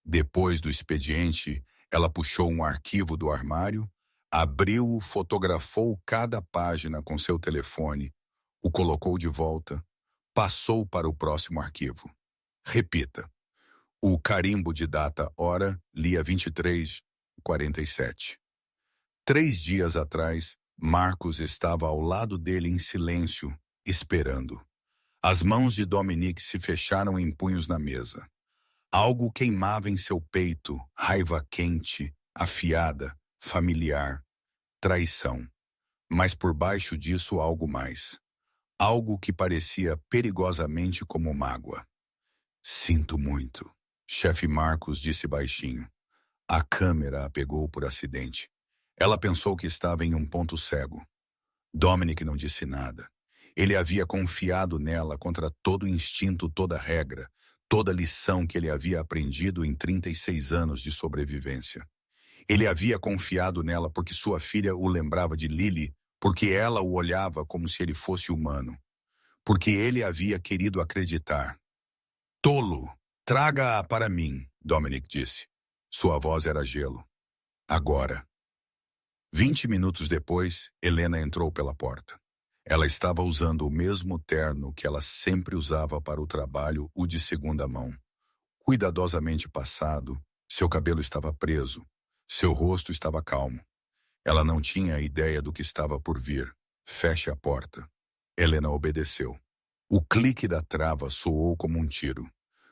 Depois do expediente, ela puxou um arquivo do armário, abriu-o, fotografou cada página com seu telefone, o colocou de volta, passou para o próximo arquivo. Repita. O carimbo de data hora lia 23:47. 3 dias atrás, Marcos estava ao lado dele em silêncio, esperando. As mãos de Dominic se fecharam em punhos na mesa. Algo queimava em seu peito, raiva quente, afiada, familiar, traição. Mas por baixo disso algo mais. Algo que parecia perigosamente como mágoa. Sinto muito, chefe Marcos disse baixinho. A câmera a pegou por acidente. Ela pensou que estava em um ponto cego. Dominic não disse nada. Ele havia confiado nela contra todo instinto, toda regra, toda lição que ele havia aprendido em 36 anos de sobrevivência. Ele havia confiado nela porque sua filha o lembrava de Lily, porque ela o olhava como se ele fosse humano. Porque ele havia querido acreditar. Tolo, traga-a para mim, Dominic disse. Sua voz era gelo. Agora. 20 minutos depois, Helena entrou pela porta. Ela estava usando o mesmo terno que ela sempre usava para o trabalho, o de segunda mão. Cuidadosamente passado, seu cabelo estava preso, seu rosto estava calmo. Ela não tinha ideia do que estava por vir. Feche a porta. Helena obedeceu. O clique da trava soou como um tiro.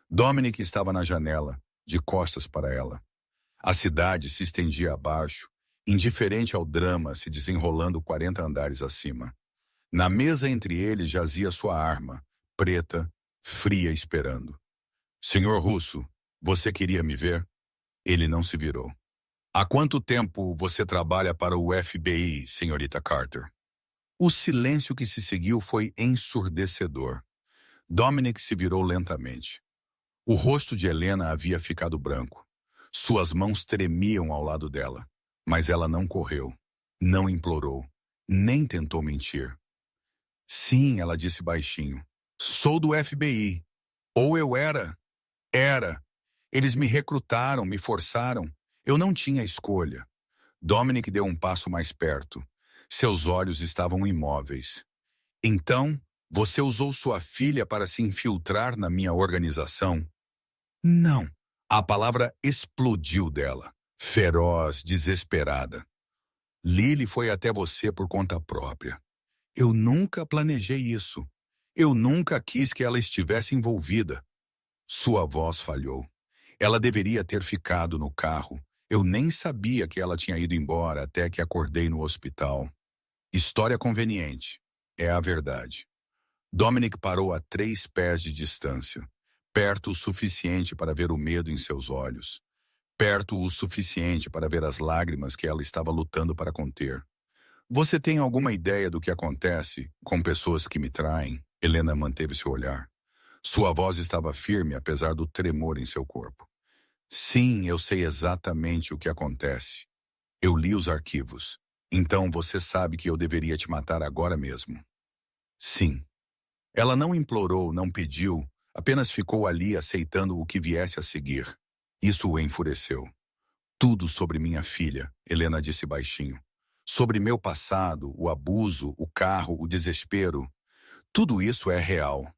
Dominic estava na janela, de costas para ela. A cidade se estendia abaixo, indiferente ao drama se desenrolando 40 andares acima. Na mesa entre eles jazia sua arma, preta, fria, esperando. Senhor Russo, você queria me ver? Ele não se virou. Há quanto tempo você trabalha para o FBI, senhorita Carter? O silêncio que se seguiu foi ensurdecedor. Dominic se virou lentamente. O rosto de Helena havia ficado branco. Suas mãos tremiam ao lado dela. Mas ela não correu, não implorou, nem tentou mentir. Sim, ela disse baixinho. Sou do FBI. Ou eu era. Era. Eles me recrutaram, me forçaram. Eu não tinha escolha. Dominic deu um passo mais perto. Seus olhos estavam imóveis. Então, você usou sua filha para se infiltrar na minha organização? Não. A palavra explodiu dela, feroz, desesperada. Lily foi até você por conta própria. Eu nunca planejei isso. Eu nunca quis que ela estivesse envolvida. Sua voz falhou. Ela deveria ter ficado no carro. Eu nem sabia que ela tinha ido embora até que acordei no hospital. História conveniente. É a verdade. Dominic parou a 3 pés de distância, perto o suficiente para ver o medo em seus olhos, perto o suficiente para ver as lágrimas que ela estava lutando para conter. Você tem alguma ideia do que acontece com pessoas que me traem? Helena manteve seu olhar. Sua voz estava firme apesar do tremor em seu corpo. Sim, eu sei exatamente o que acontece. Eu li os arquivos. Então você sabe que eu deveria te matar agora mesmo. Sim. Ela não implorou, não pediu, apenas ficou ali aceitando o que viesse a seguir. Isso o enfureceu. Tudo sobre minha filha, Helena disse baixinho. Sobre meu passado, o abuso, o carro, o desespero. Tudo isso é real.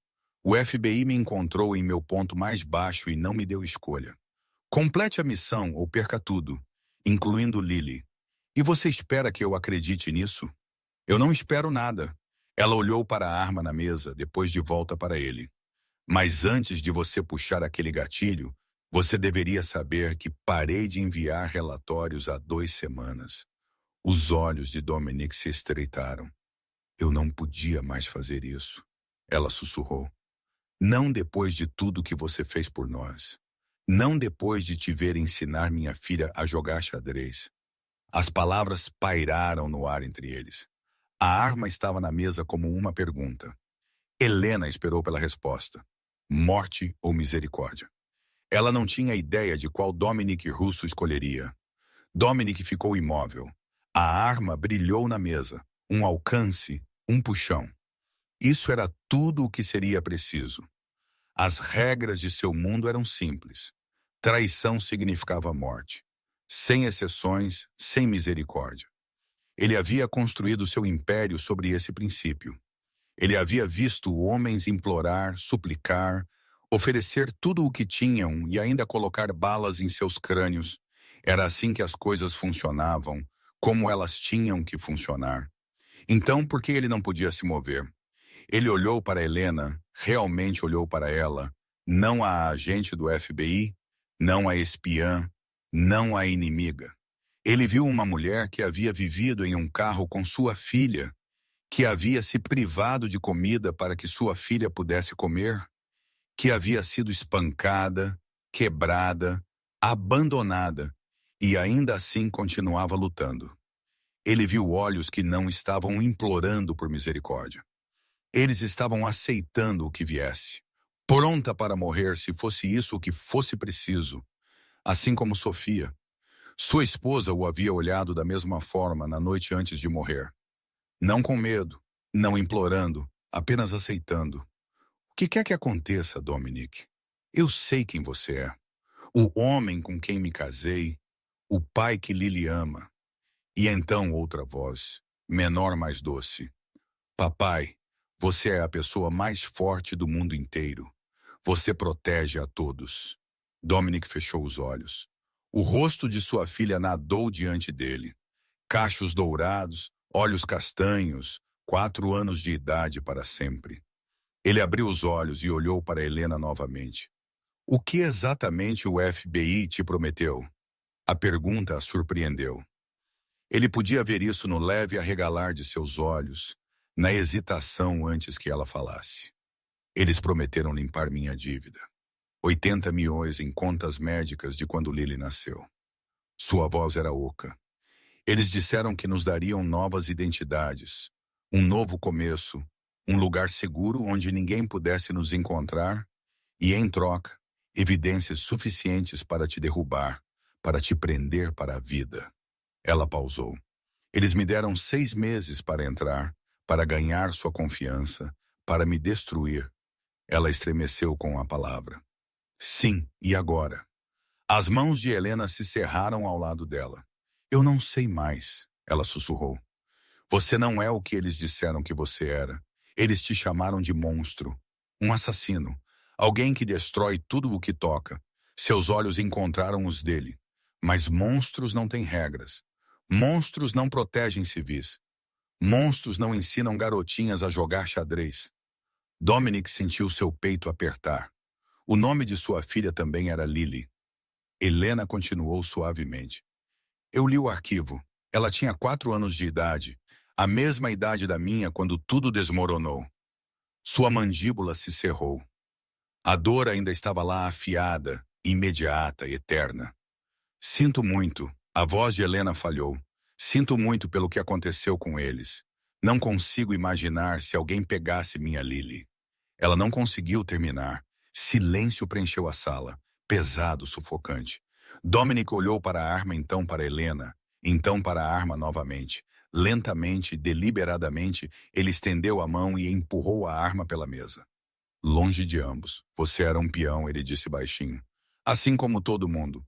O FBI me encontrou em meu ponto mais baixo e não me deu escolha. Complete a missão ou perca tudo, incluindo Lily. E você espera que eu acredite nisso? Eu não espero nada. Ela olhou para a arma na mesa, depois de volta para ele. Mas antes de você puxar aquele gatilho, você deveria saber que parei de enviar relatórios há 2 semanas. Os olhos de Dominic se estreitaram. Eu não podia mais fazer isso. Ela sussurrou. Não depois de tudo que você fez por nós. Não depois de te ver ensinar minha filha a jogar xadrez. As palavras pairaram no ar entre eles. A arma estava na mesa como uma pergunta. Helena esperou pela resposta. Morte ou misericórdia? Ela não tinha ideia de qual Dominic Russo escolheria. Dominic ficou imóvel. A arma brilhou na mesa. Um alcance, um puxão. Isso era tudo o que seria preciso. As regras de seu mundo eram simples. Traição significava morte. Sem exceções, sem misericórdia. Ele havia construído seu império sobre esse princípio. Ele havia visto homens implorar, suplicar, oferecer tudo o que tinham e ainda colocar balas em seus crânios. Era assim que as coisas funcionavam, como elas tinham que funcionar. Então, por que ele não podia se mover? Ele olhou para Helena, realmente olhou para ela, não a agente do FBI, não a espiã, não a inimiga. Ele viu uma mulher que havia vivido em um carro com sua filha, que havia se privado de comida para que sua filha pudesse comer, que havia sido espancada, quebrada, abandonada, e ainda assim continuava lutando. Ele viu olhos que não estavam implorando por misericórdia. Eles estavam aceitando o que viesse, pronta para morrer se fosse isso o que fosse preciso, assim como Sofia. Sua esposa o havia olhado da mesma forma na noite antes de morrer. Não com medo, não implorando, apenas aceitando. O que quer que aconteça, Dominic? Eu sei quem você é. O homem com quem me casei, o pai que Lily ama. E então outra voz, menor, mais doce. Papai, você é a pessoa mais forte do mundo inteiro. Você protege a todos. Dominic fechou os olhos. O rosto de sua filha nadou diante dele. Cachos dourados, olhos castanhos, 4 anos de idade para sempre. Ele abriu os olhos e olhou para Helena novamente. O que exatamente o FBI te prometeu? A pergunta a surpreendeu. Ele podia ver isso no leve arregalar de seus olhos, na hesitação antes que ela falasse. Eles prometeram limpar minha dívida. 80 milhões em contas médicas de quando Lily nasceu. Sua voz era oca. Eles disseram que nos dariam novas identidades, um novo começo, um lugar seguro onde ninguém pudesse nos encontrar e, em troca, evidências suficientes para te derrubar, para te prender para a vida. Ela pausou. Eles me deram 6 meses para entrar, para ganhar sua confiança, para me destruir. Ela estremeceu com a palavra. Sim, e agora? As mãos de Helena se cerraram ao lado dela. Eu não sei mais, ela sussurrou. Você não é o que eles disseram que você era. Eles te chamaram de monstro, um assassino, alguém que destrói tudo o que toca. Seus olhos encontraram os dele. Mas monstros não têm regras. Monstros não protegem civis. Monstros não ensinam garotinhas a jogar xadrez. Dominic sentiu seu peito apertar. O nome de sua filha também era Lily. Helena continuou suavemente. Eu li o arquivo. Ela tinha 4 anos de idade, a mesma idade da minha quando tudo desmoronou. Sua mandíbula se cerrou. A dor ainda estava lá afiada, imediata, eterna. Sinto muito, a voz de Helena falhou. Sinto muito pelo que aconteceu com eles. Não consigo imaginar se alguém pegasse minha Lily. Ela não conseguiu terminar. Silêncio preencheu a sala, pesado, sufocante. Dominic olhou para a arma, então para Helena, então para a arma novamente. Lentamente, deliberadamente, ele estendeu a mão e empurrou a arma pela mesa. Longe de ambos. Você era um peão, ele disse baixinho. Assim como todo mundo.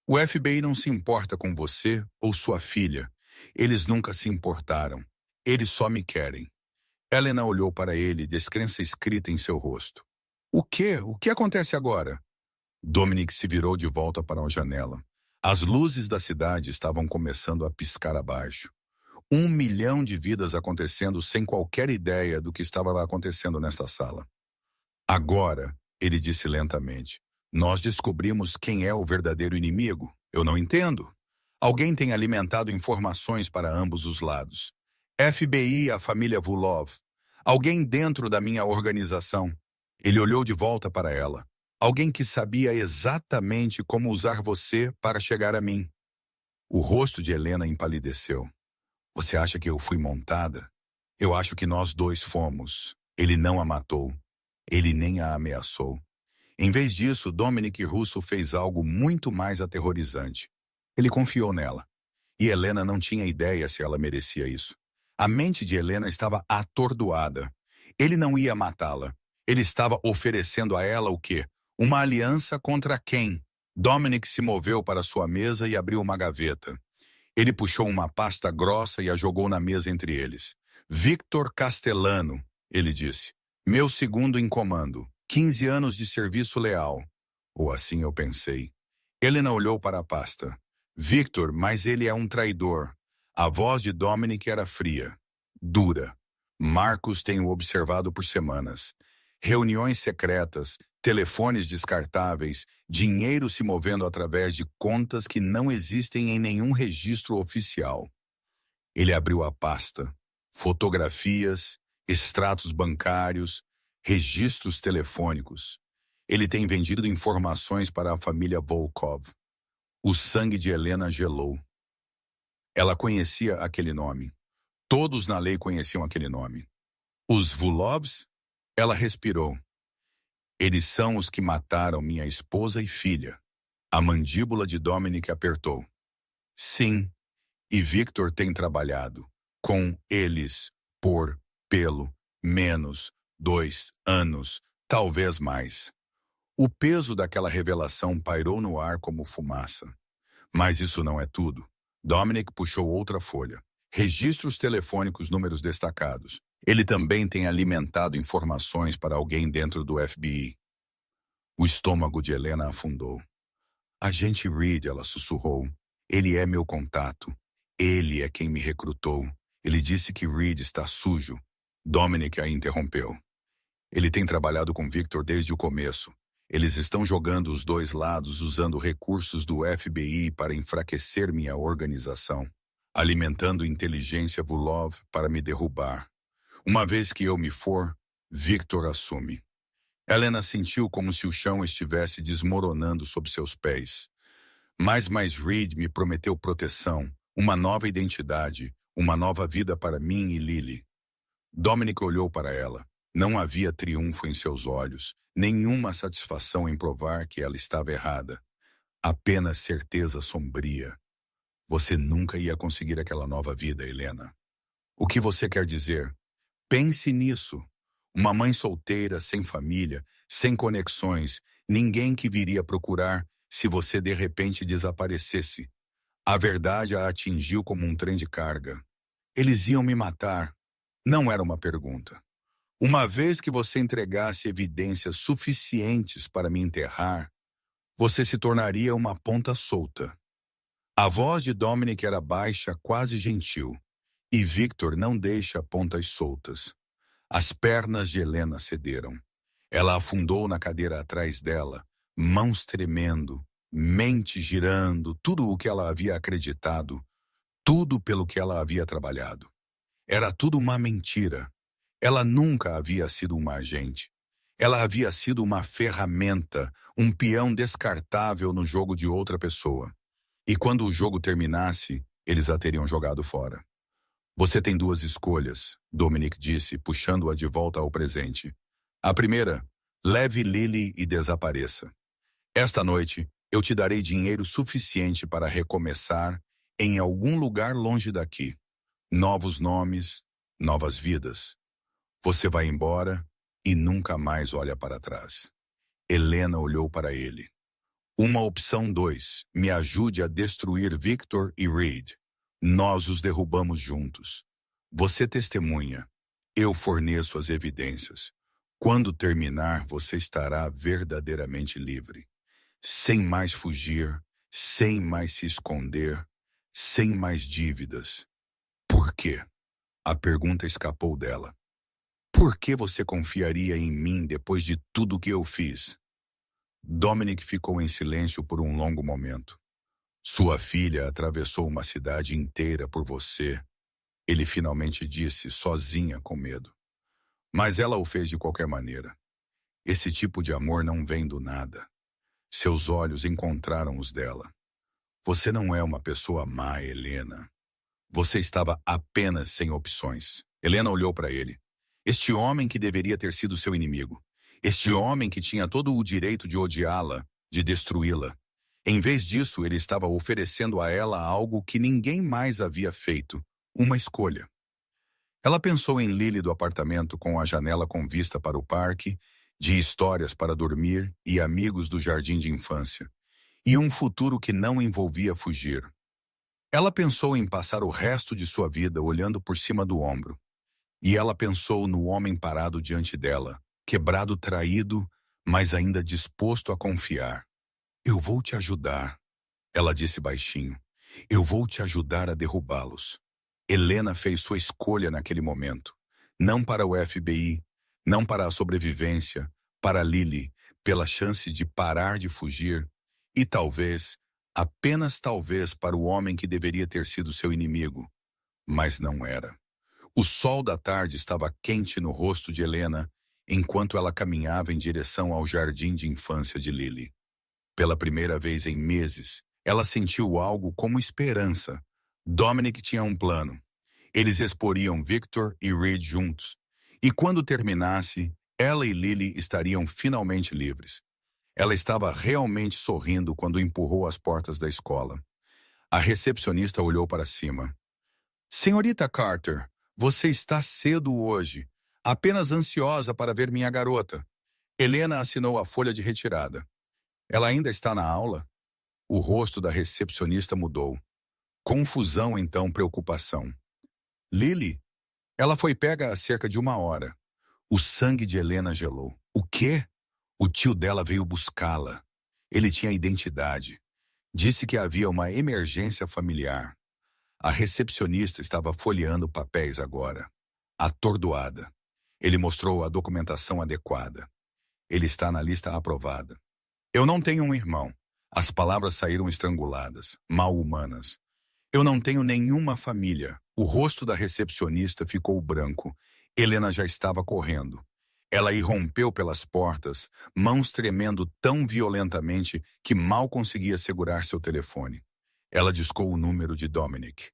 O FBI não se importa com você ou sua filha. Eles nunca se importaram. Eles só me querem. Helena olhou para ele, descrença escrita em seu rosto. O quê? O que acontece agora? Dominic se virou de volta para a janela. As luzes da cidade estavam começando a piscar abaixo. 1 milhão de vidas acontecendo sem qualquer ideia do que estava acontecendo nesta sala. Agora, ele disse lentamente, nós descobrimos quem é o verdadeiro inimigo. Eu não entendo. Alguém tem alimentado informações para ambos os lados. FBI, a família Vulov. Alguém dentro da minha organização. Ele olhou de volta para ela. Alguém que sabia exatamente como usar você para chegar a mim. O rosto de Helena empalideceu. Você acha que eu fui montada? Eu acho que nós dois fomos. Ele não a matou. Ele nem a ameaçou. Em vez disso, Dominic Russo fez algo muito mais aterrorizante. Ele confiou nela. E Helena não tinha ideia se ela merecia isso. A mente de Helena estava atordoada. Ele não ia matá-la. Ele estava oferecendo a ela o quê? Uma aliança contra quem? Dominic se moveu para sua mesa e abriu uma gaveta. Ele puxou uma pasta grossa e a jogou na mesa entre eles. Victor Castellano, ele disse. Meu segundo em comando. 15 anos de serviço leal. Ou assim eu pensei. Helena olhou para a pasta. Victor, mas ele é um traidor. A voz de Dominic era fria, dura. Marcos tem o observado por semanas. Reuniões secretas, telefones descartáveis, dinheiro se movendo através de contas que não existem em nenhum registro oficial. Ele abriu a pasta. Fotografias, extratos bancários, registros telefônicos. Ele tem vendido informações para a família Volkov. O sangue de Helena gelou. Ela conhecia aquele nome. Todos na lei conheciam aquele nome. Os Vulovs? Ela respirou. Eles são os que mataram minha esposa e filha. A mandíbula de Dominic apertou. Sim, e Victor tem trabalhado com eles por, pelo menos 2 anos, talvez mais. O peso daquela revelação pairou no ar como fumaça. Mas isso não é tudo. Dominic puxou outra folha. Registros telefônicos, números destacados. Ele também tem alimentado informações para alguém dentro do FBI. O estômago de Helena afundou. Agente Reed, ela sussurrou. Ele é meu contato. Ele é quem me recrutou. Ele disse que Reed está sujo. Dominic a interrompeu. Ele tem trabalhado com Victor desde o começo. Eles estão jogando os dois lados usando recursos do FBI para enfraquecer minha organização, alimentando inteligência Vulov para me derrubar. Uma vez que eu me for, Victor assume. Helena sentiu como se o chão estivesse desmoronando sob seus pés. Mas Reed me prometeu proteção, uma nova identidade, uma nova vida para mim e Lily. Dominic olhou para ela. Não havia triunfo em seus olhos, nenhuma satisfação em provar que ela estava errada. Apenas certeza sombria. Você nunca ia conseguir aquela nova vida, Helena. O que você quer dizer? Pense nisso. Uma mãe solteira, sem família, sem conexões, ninguém que viria procurar se você de repente desaparecesse. A verdade a atingiu como um trem de carga. Eles iam me matar. Não era uma pergunta. Uma vez que você entregasse evidências suficientes para me enterrar, você se tornaria uma ponta solta. A voz de Dominic era baixa, quase gentil, e Victor não deixa pontas soltas. As pernas de Helena cederam. Ela afundou na cadeira atrás dela, mãos tremendo, mente girando, tudo o que ela havia acreditado, tudo pelo que ela havia trabalhado. Era tudo uma mentira. Ela nunca havia sido uma agente. Ela havia sido uma ferramenta, um peão descartável no jogo de outra pessoa. E quando o jogo terminasse, eles a teriam jogado fora. Você tem 2 escolhas, Dominic disse, puxando-a de volta ao presente. A primeira, leve Lily e desapareça. Esta noite, eu te darei dinheiro suficiente para recomeçar em algum lugar longe daqui. Novos nomes, novas vidas. Você vai embora e nunca mais olha para trás. Helena olhou para ele. Uma opção 2. Me ajude a destruir Victor e Reed. Nós os derrubamos juntos. Você testemunha. Eu forneço as evidências. Quando terminar, você estará verdadeiramente livre. Sem mais fugir, sem mais se esconder, sem mais dívidas. Por quê? A pergunta escapou dela. Por que você confiaria em mim depois de tudo que eu fiz? Dominic ficou em silêncio por um longo momento. Sua filha atravessou uma cidade inteira por você. Ele finalmente disse, sozinha, com medo. Mas ela o fez de qualquer maneira. Esse tipo de amor não vem do nada. Seus olhos encontraram os dela. Você não é uma pessoa má, Helena. Você estava apenas sem opções. Helena olhou para ele. Este homem que deveria ter sido seu inimigo. Este homem que tinha todo o direito de odiá-la, de destruí-la. Em vez disso, ele estava oferecendo a ela algo que ninguém mais havia feito. Uma escolha. Ela pensou em Lily do apartamento com a janela com vista para o parque, de histórias para dormir e amigos do jardim de infância. E um futuro que não envolvia fugir. Ela pensou em passar o resto de sua vida olhando por cima do ombro. E ela pensou no homem parado diante dela, quebrado, traído, mas ainda disposto a confiar. Eu vou te ajudar, ela disse baixinho. Eu vou te ajudar a derrubá-los. Helena fez sua escolha naquele momento. Não para o FBI, não para a sobrevivência, para Lily, pela chance de parar de fugir, e talvez, apenas talvez, para o homem que deveria ter sido seu inimigo. Mas não era. O sol da tarde estava quente no rosto de Helena, enquanto ela caminhava em direção ao jardim de infância de Lily. Pela primeira vez em meses, ela sentiu algo como esperança. Dominic tinha um plano. Eles exporiam Victor e Reed juntos. E quando terminasse, ela e Lily estariam finalmente livres. Ela estava realmente sorrindo quando empurrou as portas da escola. A recepcionista olhou para cima. Senhorita Carter, você está cedo hoje. Apenas ansiosa para ver minha garota. Helena assinou a folha de retirada. Ela ainda está na aula? O rosto da recepcionista mudou. Confusão, então preocupação. Lily? Ela foi pega há cerca de 1 hora. O sangue de Helena gelou. O quê? O tio dela veio buscá-la. Ele tinha identidade. Disse que havia uma emergência familiar. A recepcionista estava folheando papéis agora. Atordoada. Ele mostrou a documentação adequada. Ele está na lista aprovada. Eu não tenho um irmão. As palavras saíram estranguladas, mal-humanas. Eu não tenho nenhuma família. O rosto da recepcionista ficou branco. Helena já estava correndo. Ela irrompeu pelas portas, mãos tremendo tão violentamente que mal conseguia segurar seu telefone. Ela discou o número de Dominic.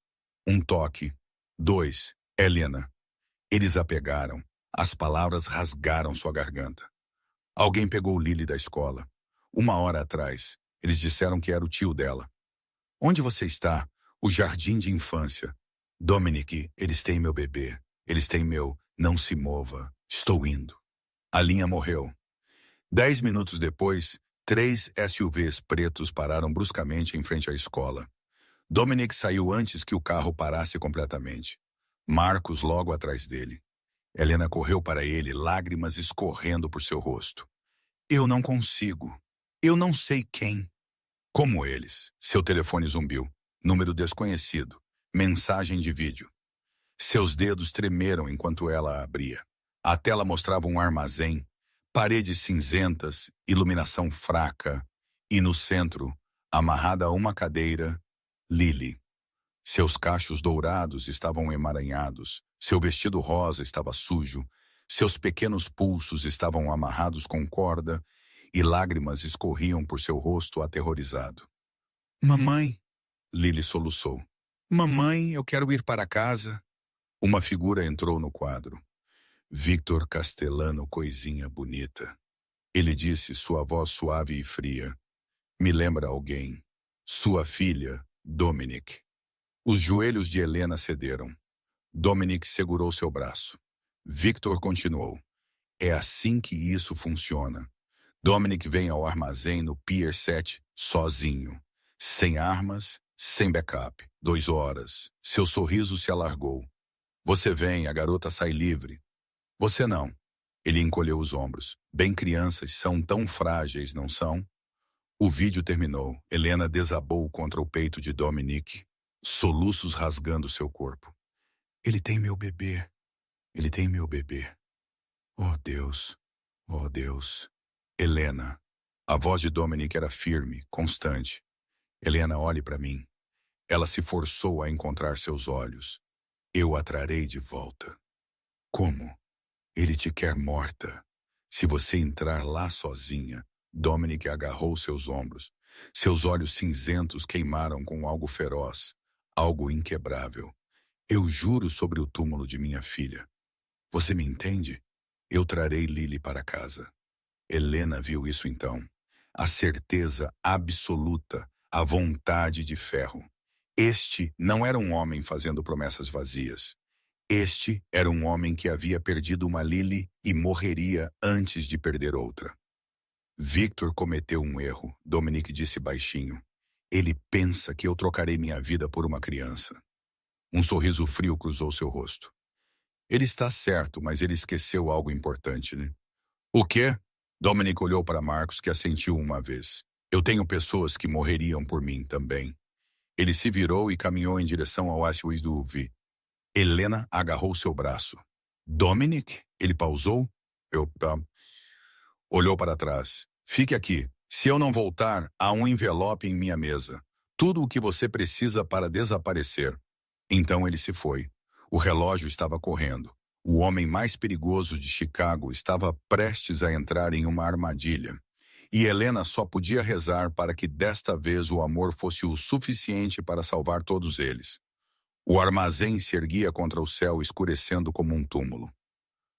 1 toque. 2. Helena. Eles a pegaram. As palavras rasgaram sua garganta. Alguém pegou Lily da escola. 1 hora atrás. Eles disseram que era o tio dela. Onde você está? O jardim de infância. Dominic, eles têm meu bebê. Eles têm meu... Não se mova. Estou indo. A linha morreu. 10 minutos depois, 3 SUVs pretos pararam bruscamente em frente à escola. Dominic saiu antes que o carro parasse completamente. Marcos logo atrás dele. Helena correu para ele, lágrimas escorrendo por seu rosto. Eu não consigo. Eu não sei quem. Como eles? Seu telefone zumbiu. Número desconhecido. Mensagem de vídeo. Seus dedos tremeram enquanto ela a abria. A tela mostrava um armazém, paredes cinzentas, iluminação fraca, e no centro, amarrada a uma cadeira, Lily. Seus cachos dourados estavam emaranhados, seu vestido rosa estava sujo, seus pequenos pulsos estavam amarrados com corda e lágrimas escorriam por seu rosto aterrorizado. Mamãe, Lily soluçou. Mamãe, eu quero ir para casa. Uma figura entrou no quadro. Victor Castellano, coisinha bonita. Ele disse, sua voz suave e fria. Me lembra alguém. Sua filha, Dominic. Os joelhos de Helena cederam. Dominic segurou seu braço. Victor continuou. É assim que isso funciona. Dominic vem ao armazém no Pier 7 sozinho. Sem armas, sem backup. 2 horas. Seu sorriso se alargou. Você vem, a garota sai livre. Você não. Ele encolheu os ombros. Bem, crianças são tão frágeis, não são? O vídeo terminou. Helena desabou contra o peito de Dominic, soluços rasgando seu corpo. Ele tem meu bebê. Ele tem meu bebê. Oh, Deus. Oh, Deus. Helena. A voz de Dominic era firme, constante. Helena, olhe para mim. Ela se forçou a encontrar seus olhos. Eu a trarei de volta. Como? Ele te quer morta. Se você entrar lá sozinha. Dominic agarrou seus ombros. Seus olhos cinzentos queimaram com algo feroz, algo inquebrável. Eu juro sobre o túmulo de minha filha. Você me entende? Eu trarei Lily para casa. Helena viu isso então. A certeza absoluta, a vontade de ferro. Este não era um homem fazendo promessas vazias. Este era um homem que havia perdido uma Lily e morreria antes de perder outra. Victor cometeu um erro, Dominic disse baixinho. Ele pensa que eu trocarei minha vida por uma criança. Um sorriso frio cruzou seu rosto. Ele está certo, mas ele esqueceu algo importante, né? O quê? Dominic olhou para Marcos, que assentiu uma vez. Eu tenho pessoas que morreriam por mim também. Ele se virou e caminhou em direção ao SUV. Helena agarrou seu braço. Dominic? Ele pausou. Olhou para trás. Fique aqui. Se eu não voltar, há um envelope em minha mesa. Tudo o que você precisa para desaparecer. Então ele se foi. O relógio estava correndo. O homem mais perigoso de Chicago estava prestes a entrar em uma armadilha. E Helena só podia rezar para que desta vez o amor fosse o suficiente para salvar todos eles. O armazém se erguia contra o céu, escurecendo como um túmulo.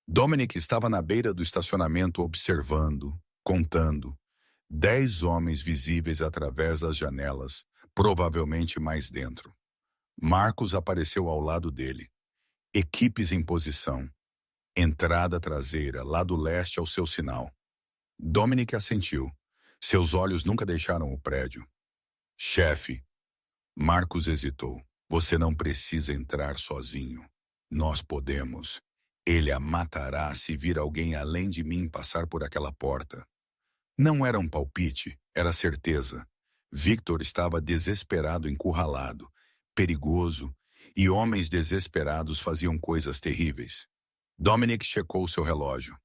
Dominic estava na beira do estacionamento observando, contando. 10 homens visíveis através das janelas, provavelmente mais dentro. Marcos apareceu ao lado dele. Equipes em posição. Entrada traseira, lado leste ao seu sinal. Dominic assentiu. Seus olhos nunca deixaram o prédio. Chefe. Marcos hesitou. Você não precisa entrar sozinho. Nós podemos. Ele a matará se vir alguém além de mim passar por aquela porta. Não era um palpite, era certeza. Victor estava desesperado, encurralado, perigoso, e homens desesperados faziam coisas terríveis. Dominic checou seu relógio.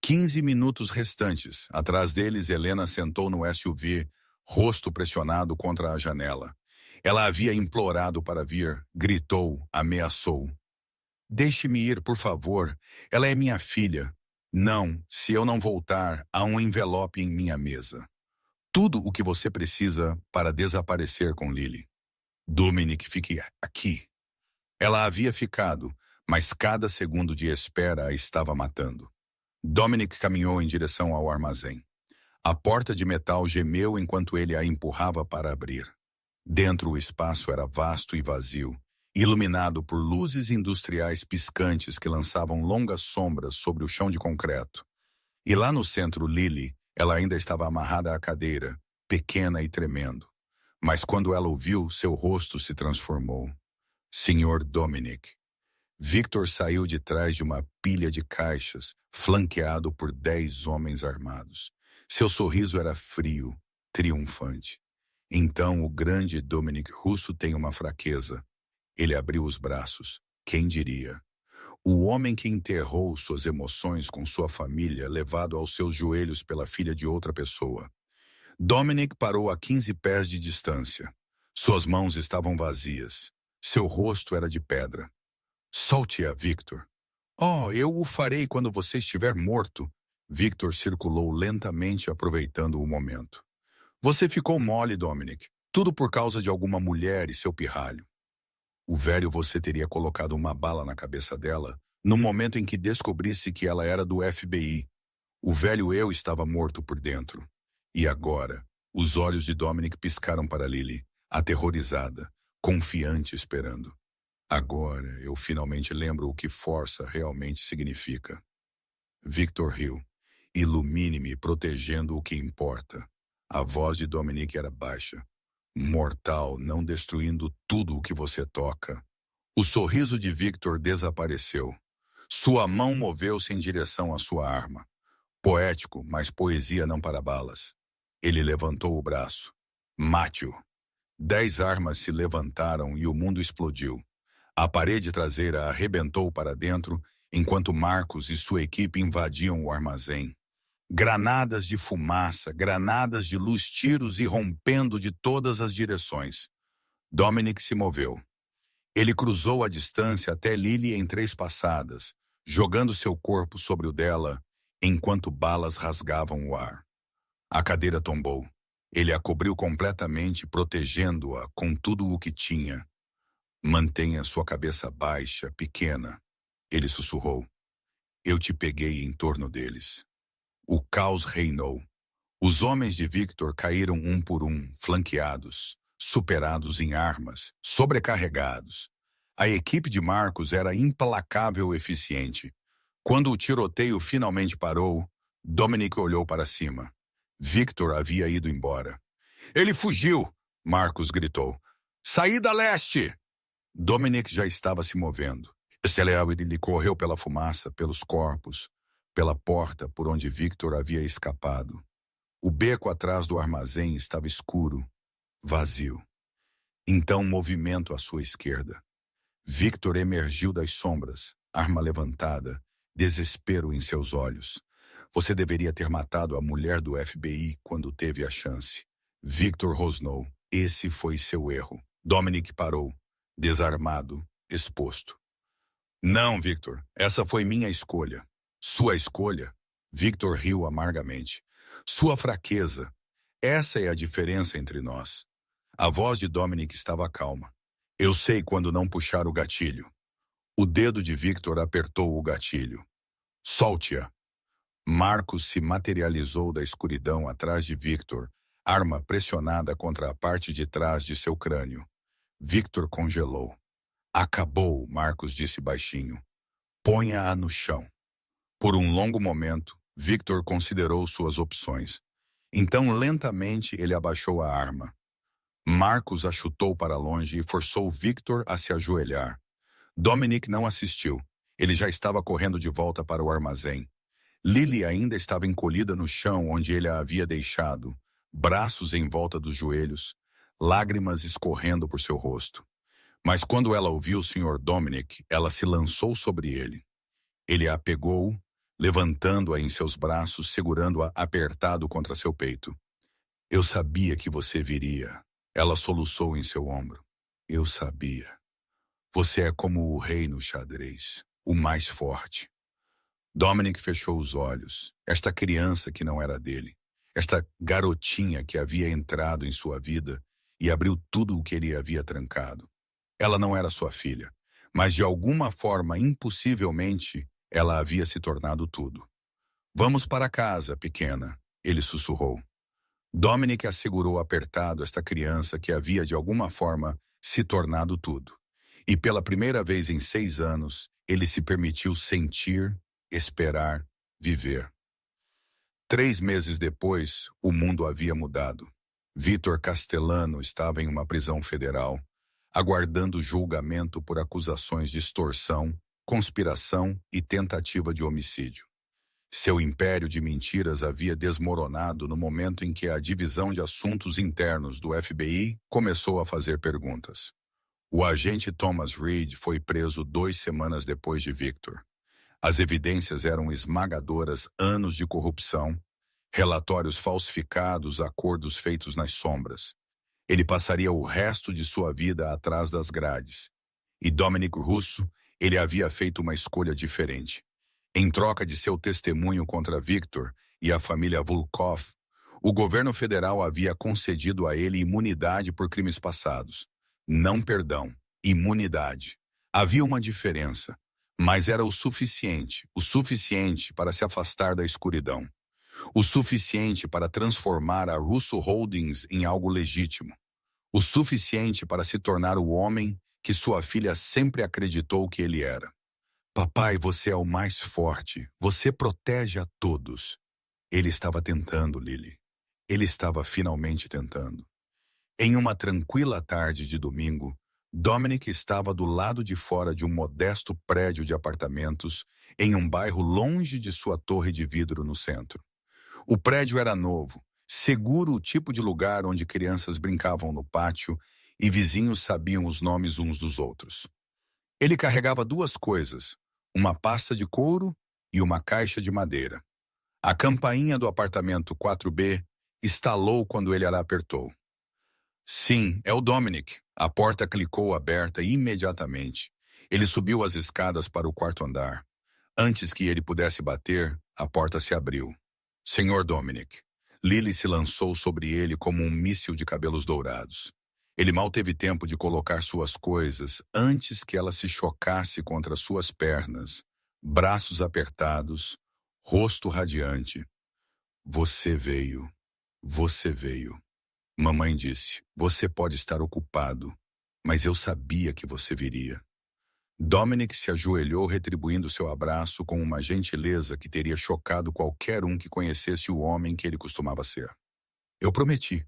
15 minutos restantes. Atrás deles, Helena sentou no SUV, rosto pressionado contra a janela. Ela havia implorado para vir, gritou, ameaçou. Deixe-me ir, por favor. Ela é minha filha. Não, se eu não voltar, há um envelope em minha mesa. Tudo o que você precisa para desaparecer com Lily. Dominic, fique aqui. Ela havia ficado, mas cada segundo de espera a estava matando. Dominic caminhou em direção ao armazém. A porta de metal gemeu enquanto ele a empurrava para abrir. Dentro o espaço era vasto e vazio, iluminado por luzes industriais piscantes que lançavam longas sombras sobre o chão de concreto. E lá no centro, Lily, ela ainda estava amarrada à cadeira, pequena e tremendo. Mas quando ela o viu, seu rosto se transformou. Senhor Dominic. Victor saiu de trás de uma pilha de caixas, flanqueado por 10 homens armados. Seu sorriso era frio, triunfante. Então o grande Dominic Russo tem uma fraqueza. Ele abriu os braços. Quem diria? O homem que enterrou suas emoções com sua família, levado aos seus joelhos pela filha de outra pessoa. Dominic parou a 15 pés de distância. Suas mãos estavam vazias. Seu rosto era de pedra. Solte-a, Victor. Oh, eu o farei quando você estiver morto. Victor circulou lentamente, aproveitando o momento. Você ficou mole, Dominic. Tudo por causa de alguma mulher e seu pirralho. O velho você teria colocado uma bala na cabeça dela no momento em que descobrisse que ela era do FBI. O velho eu estava morto por dentro. E agora, os olhos de Dominic piscaram para Lily, aterrorizada, confiante esperando. Agora eu finalmente lembro o que força realmente significa. Victor riu. Ilumine-me protegendo o que importa. A voz de Dominic era baixa. Mortal, não destruindo tudo o que você toca. O sorriso de Victor desapareceu. Sua mão moveu-se em direção à sua arma. Poético, mas poesia não para balas. Ele levantou o braço. Mate-o. 10 armas se levantaram e o mundo explodiu. A parede traseira arrebentou para dentro, enquanto Marcos e sua equipe invadiam o armazém. Granadas de fumaça, granadas de luz, tiros irrompendo de todas as direções. Dominic se moveu. Ele cruzou a distância até Lily em 3 passadas, jogando seu corpo sobre o dela, enquanto balas rasgavam o ar. A cadeira tombou. Ele a cobriu completamente, protegendo-a com tudo o que tinha. Mantenha sua cabeça baixa, pequena. Ele sussurrou. Eu te peguei em torno deles. O caos reinou. Os homens de Victor caíram um por um, flanqueados, superados em armas, sobrecarregados. A equipe de Marcos era implacável e eficiente. Quando o tiroteio finalmente parou, Dominic olhou para cima. Victor havia ido embora. Ele fugiu! Marcos gritou. Saída leste! Dominic já estava se movendo. Ele correu pela fumaça, pelos corpos, pela porta por onde Victor havia escapado. O beco atrás do armazém estava escuro, vazio. Então movimento à sua esquerda. Victor emergiu das sombras, arma levantada, desespero em seus olhos. Você deveria ter matado a mulher do FBI quando teve a chance. Victor rosnou. Esse foi seu erro. Dominic parou, desarmado, exposto. Não, Victor, essa foi minha escolha. Sua escolha? Victor riu amargamente. Sua fraqueza. Essa é a diferença entre nós. A voz de Dominic estava calma. Eu sei quando não puxar o gatilho. O dedo de Victor apertou o gatilho. Solte-a. Marcos se materializou da escuridão atrás de Victor, arma pressionada contra a parte de trás de seu crânio. Victor congelou. Acabou, Marcos disse baixinho. Ponha-a no chão. Por um longo momento, Victor considerou suas opções. Então, lentamente, ele abaixou a arma. Marcos a chutou para longe e forçou Victor a se ajoelhar. Dominic não assistiu. Ele já estava correndo de volta para o armazém. Lily ainda estava encolhida no chão onde ele a havia deixado, braços em volta dos joelhos, lágrimas escorrendo por seu rosto. Mas quando ela ouviu o Sr. Dominic, ela se lançou sobre ele. Ele a pegou, levantando-a em seus braços, segurando-a apertado contra seu peito. Eu sabia que você viria. Ela soluçou em seu ombro. Eu sabia. Você é como o rei no xadrez, o mais forte. Dominic fechou os olhos. Esta criança que não era dele. Esta garotinha que havia entrado em sua vida e abriu tudo o que ele havia trancado. Ela não era sua filha, mas de alguma forma, impossivelmente, ela havia se tornado tudo. Vamos para casa, pequena, ele sussurrou. Dominic assegurou apertado esta criança que havia de alguma forma se tornado tudo. E pela primeira vez em 6 anos, ele se permitiu sentir, esperar, viver. 3 meses depois, o mundo havia mudado. Vitor Castellano estava em uma prisão federal, aguardando julgamento por acusações de extorsão, conspiração e tentativa de homicídio. Seu império de mentiras havia desmoronado no momento em que a Divisão de Assuntos Internos do FBI começou a fazer perguntas. O agente Thomas Reed foi preso 2 semanas depois de Victor. As evidências eram esmagadoras: anos de corrupção, relatórios falsificados, acordos feitos nas sombras. Ele passaria o resto de sua vida atrás das grades. E Dominic Russo, ele havia feito uma escolha diferente. Em troca de seu testemunho contra Victor e a família Volkov, o governo federal havia concedido a ele imunidade por crimes passados. Não perdão, imunidade. Havia uma diferença, mas era o suficiente para se afastar da escuridão. O suficiente para transformar a Russo Holdings em algo legítimo. O suficiente para se tornar o homem que sua filha sempre acreditou que ele era. Papai, você é o mais forte. Você protege a todos. Ele estava tentando, Lily. Ele estava finalmente tentando. Em uma tranquila tarde de domingo, Dominic estava do lado de fora de um modesto prédio de apartamentos em um bairro longe de sua torre de vidro no centro. O prédio era novo, seguro, o tipo de lugar onde crianças brincavam no pátio e vizinhos sabiam os nomes uns dos outros. Ele carregava duas coisas, uma pasta de couro e uma caixa de madeira. A campainha do apartamento 4B estalou quando ele a apertou. Sim, é o Dominic. A porta clicou aberta imediatamente. Ele subiu as escadas para o quarto andar. Antes que ele pudesse bater, a porta se abriu. Senhor Dominic. Lily se lançou sobre ele como um míssil de cabelos dourados. Ele mal teve tempo de colocar suas coisas antes que ela se chocasse contra suas pernas, braços apertados, rosto radiante. Você veio. Você veio. Mamãe disse, você pode estar ocupado, mas eu sabia que você viria. Dominic se ajoelhou retribuindo seu abraço com uma gentileza que teria chocado qualquer um que conhecesse o homem que ele costumava ser. Eu prometi.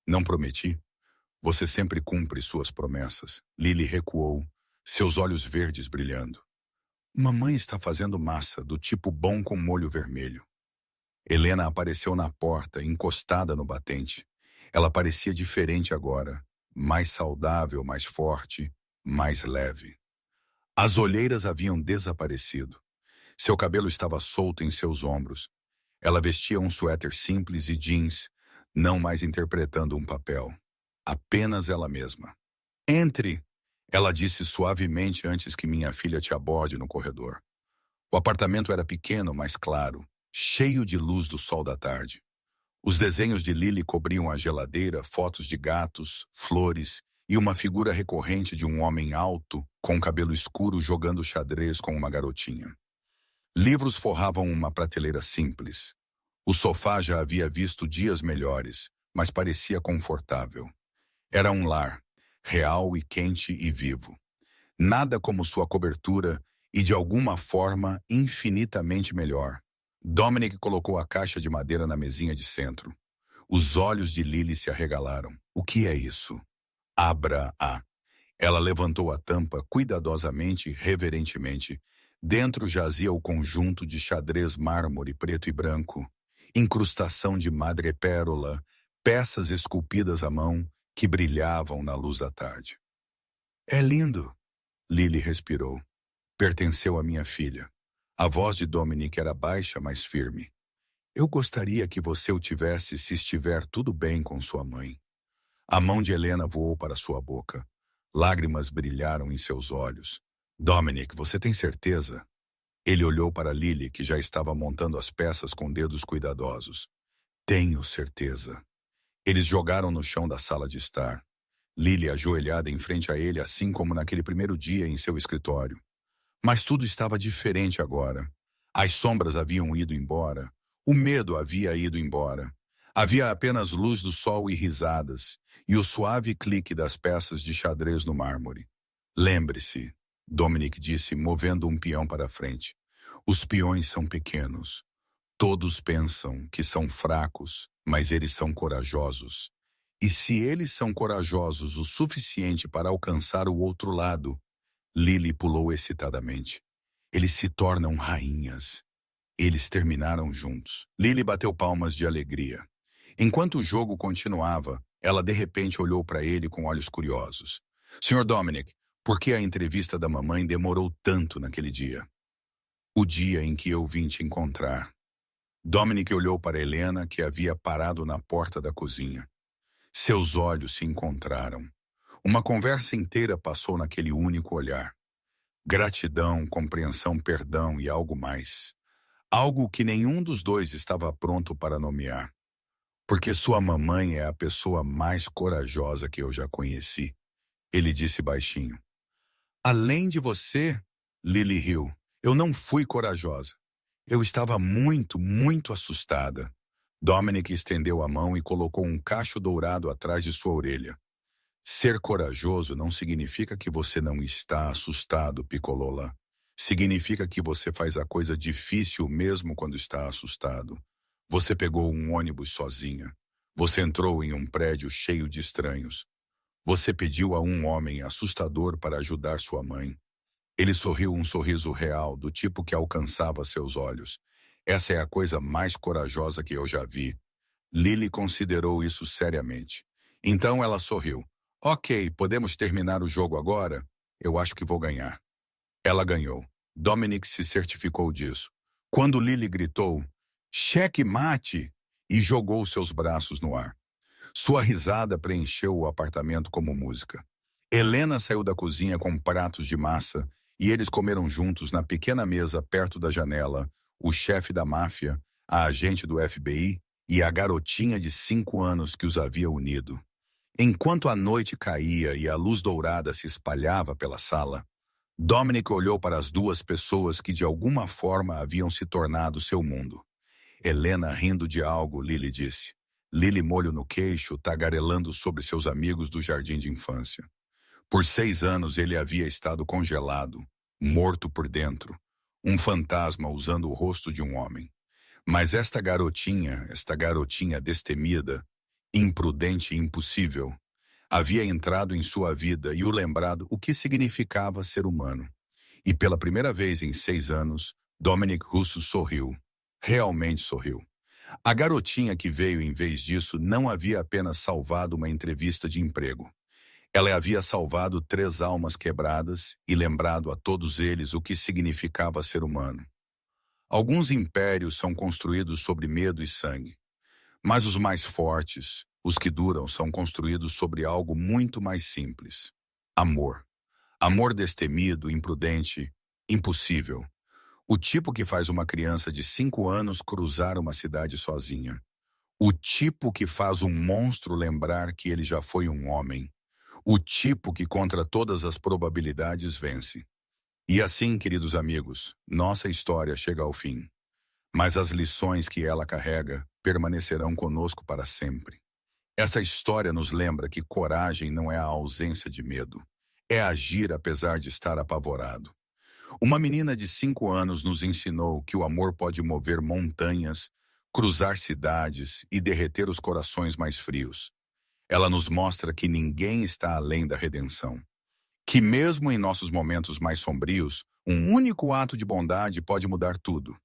Não prometi? Você sempre cumpre suas promessas. Lily recuou, seus olhos verdes brilhando. Mamãe está fazendo massa, do tipo bom com molho vermelho. Helena apareceu na porta, encostada no batente. Ela parecia diferente agora, mais saudável, mais forte, mais leve. As olheiras haviam desaparecido. Seu cabelo estava solto em seus ombros. Ela vestia um suéter simples e jeans, não mais interpretando um papel. Apenas ela mesma. Entre, ela disse suavemente antes que minha filha te aborde no corredor. O apartamento era pequeno, mas claro, cheio de luz do sol da tarde. Os desenhos de Lily cobriam a geladeira, fotos de gatos, flores e uma figura recorrente de um homem alto, com cabelo escuro jogando xadrez com uma garotinha. Livros forravam uma prateleira simples. O sofá já havia visto dias melhores, mas parecia confortável. Era um lar, real e quente e vivo. Nada como sua cobertura e, de alguma forma, infinitamente melhor. Dominic colocou a caixa de madeira na mesinha de centro. Os olhos de Lily se arregalaram. O que é isso? Abra-a. Ela levantou a tampa cuidadosamente e reverentemente. Dentro jazia o conjunto de xadrez mármore preto e branco, incrustação de madrepérola, peças esculpidas à mão que brilhavam na luz da tarde. É lindo, Lily respirou. Pertenceu à minha filha. A voz de Dominic era baixa, mas firme. Eu gostaria que você o tivesse se estiver tudo bem com sua mãe. A mão de Helena voou para sua boca. Lágrimas brilharam em seus olhos. Dominic, você tem certeza? Ele olhou para Lily, que já estava montando as peças com dedos cuidadosos. Tenho certeza. Eles jogaram no chão da sala de estar. Lily ajoelhada em frente a ele, assim como naquele primeiro dia em seu escritório. Mas tudo estava diferente agora. As sombras haviam ido embora. O medo havia ido embora. Havia apenas luz do sol e risadas, e o suave clique das peças de xadrez no mármore. Lembre-se, Dominic disse, movendo um peão para frente. Os peões são pequenos. Todos pensam que são fracos, mas eles são corajosos. E se eles são corajosos o suficiente para alcançar o outro lado, Lily pulou excitadamente. Eles se tornam rainhas. Eles terminaram juntos. Lily bateu palmas de alegria. Enquanto o jogo continuava, ela de repente olhou para ele com olhos curiosos. Sr. Dominic, por que a entrevista da mamãe demorou tanto naquele dia? O dia em que eu vim te encontrar. Dominic olhou para Helena, que havia parado na porta da cozinha. Seus olhos se encontraram. Uma conversa inteira passou naquele único olhar. Gratidão, compreensão, perdão e algo mais. Algo que nenhum dos dois estava pronto para nomear. Porque sua mamãe é a pessoa mais corajosa que eu já conheci, ele disse baixinho. Além de você, Lily riu, eu não fui corajosa. Eu estava muito, muito assustada. Dominic estendeu a mão e colocou um cacho dourado atrás de sua orelha. Ser corajoso não significa que você não está assustado, Piccolola. Significa que você faz a coisa difícil mesmo quando está assustado. Você pegou um ônibus sozinha. Você entrou em um prédio cheio de estranhos. Você pediu a um homem assustador para ajudar sua mãe. Ele sorriu um sorriso real, do tipo que alcançava seus olhos. Essa é a coisa mais corajosa que eu já vi. Lily considerou isso seriamente. Então ela sorriu. Ok, podemos terminar o jogo agora? Eu acho que vou ganhar. Ela ganhou. Dominic se certificou disso. Quando Lily gritou, cheque mate, e jogou seus braços no ar. Sua risada preencheu o apartamento como música. Helena saiu da cozinha com pratos de massa e eles comeram juntos na pequena mesa perto da janela, o chefe da máfia, a agente do FBI e a garotinha de 5 anos que os havia unido. Enquanto a noite caía e a luz dourada se espalhava pela sala, Dominic olhou para as duas pessoas que de alguma forma haviam se tornado seu mundo. Helena rindo de algo, Lily disse. Lily molho no queixo, tagarelando sobre seus amigos do jardim de infância. Por 6 anos ele havia estado congelado, morto por dentro, um fantasma usando o rosto de um homem. Mas esta garotinha destemida, imprudente e impossível, havia entrado em sua vida e o lembrado o que significava ser humano. E pela primeira vez em 6 anos, Dominic Russo sorriu. Realmente sorriu. A garotinha que veio em vez disso não havia apenas salvado uma entrevista de emprego. Ela havia salvado 3 almas quebradas e lembrado a todos eles o que significava ser humano. Alguns impérios são construídos sobre medo e sangue, mas os mais fortes, os que duram, são construídos sobre algo muito mais simples. Amor. Amor destemido, imprudente, impossível. O tipo que faz uma criança de 5 anos cruzar uma cidade sozinha. O tipo que faz um monstro lembrar que ele já foi um homem. O tipo que, contra todas as probabilidades, vence. E assim, queridos amigos, nossa história chega ao fim. Mas as lições que ela carrega permanecerão conosco para sempre. Essa história nos lembra que coragem não é a ausência de medo. É agir apesar de estar apavorado. Uma menina de 5 anos nos ensinou que o amor pode mover montanhas, cruzar cidades e derreter os corações mais frios. Ela nos mostra que ninguém está além da redenção. Que mesmo em nossos momentos mais sombrios, um único ato de bondade pode mudar tudo.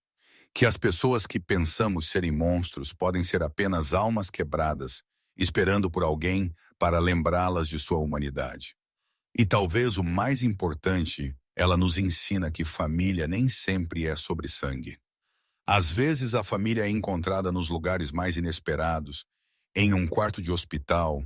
Que as pessoas que pensamos serem monstros podem ser apenas almas quebradas, esperando por alguém para lembrá-las de sua humanidade. E talvez o mais importante, ela nos ensina que família nem sempre é sobre sangue. Às vezes a família é encontrada nos lugares mais inesperados, em um quarto de hospital,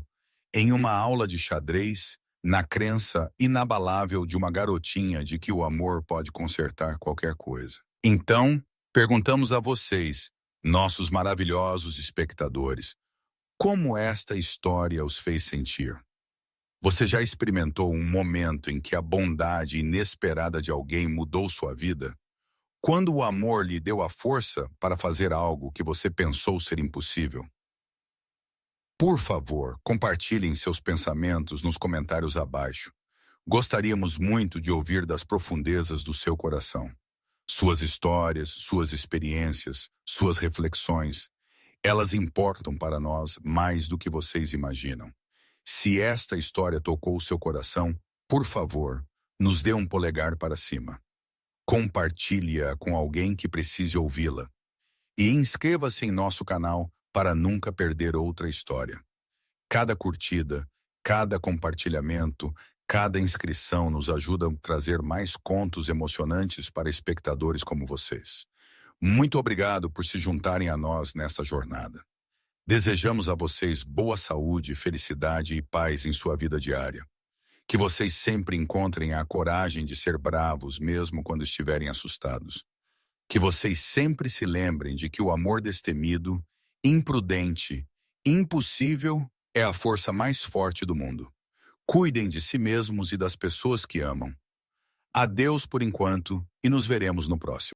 em uma aula de xadrez, na crença inabalável de uma garotinha de que o amor pode consertar qualquer coisa. Então, perguntamos a vocês, nossos maravilhosos espectadores, como esta história os fez sentir? Você já experimentou um momento em que a bondade inesperada de alguém mudou sua vida? Quando o amor lhe deu a força para fazer algo que você pensou ser impossível? Por favor, compartilhem seus pensamentos nos comentários abaixo. Gostaríamos muito de ouvir das profundezas do seu coração. Suas histórias, suas experiências, suas reflexões, elas importam para nós mais do que vocês imaginam. Se esta história tocou o seu coração, por favor, nos dê um polegar para cima. Compartilhe-a com alguém que precise ouvi-la. E inscreva-se em nosso canal para nunca perder outra história. Cada curtida, cada compartilhamento, cada inscrição nos ajuda a trazer mais contos emocionantes para espectadores como vocês. Muito obrigado por se juntarem a nós nesta jornada. Desejamos a vocês boa saúde, felicidade e paz em sua vida diária. Que vocês sempre encontrem a coragem de ser bravos mesmo quando estiverem assustados. Que vocês sempre se lembrem de que o amor destemido, imprudente, impossível é a força mais forte do mundo. Cuidem de si mesmos e das pessoas que amam. Adeus por enquanto e nos veremos no próximo.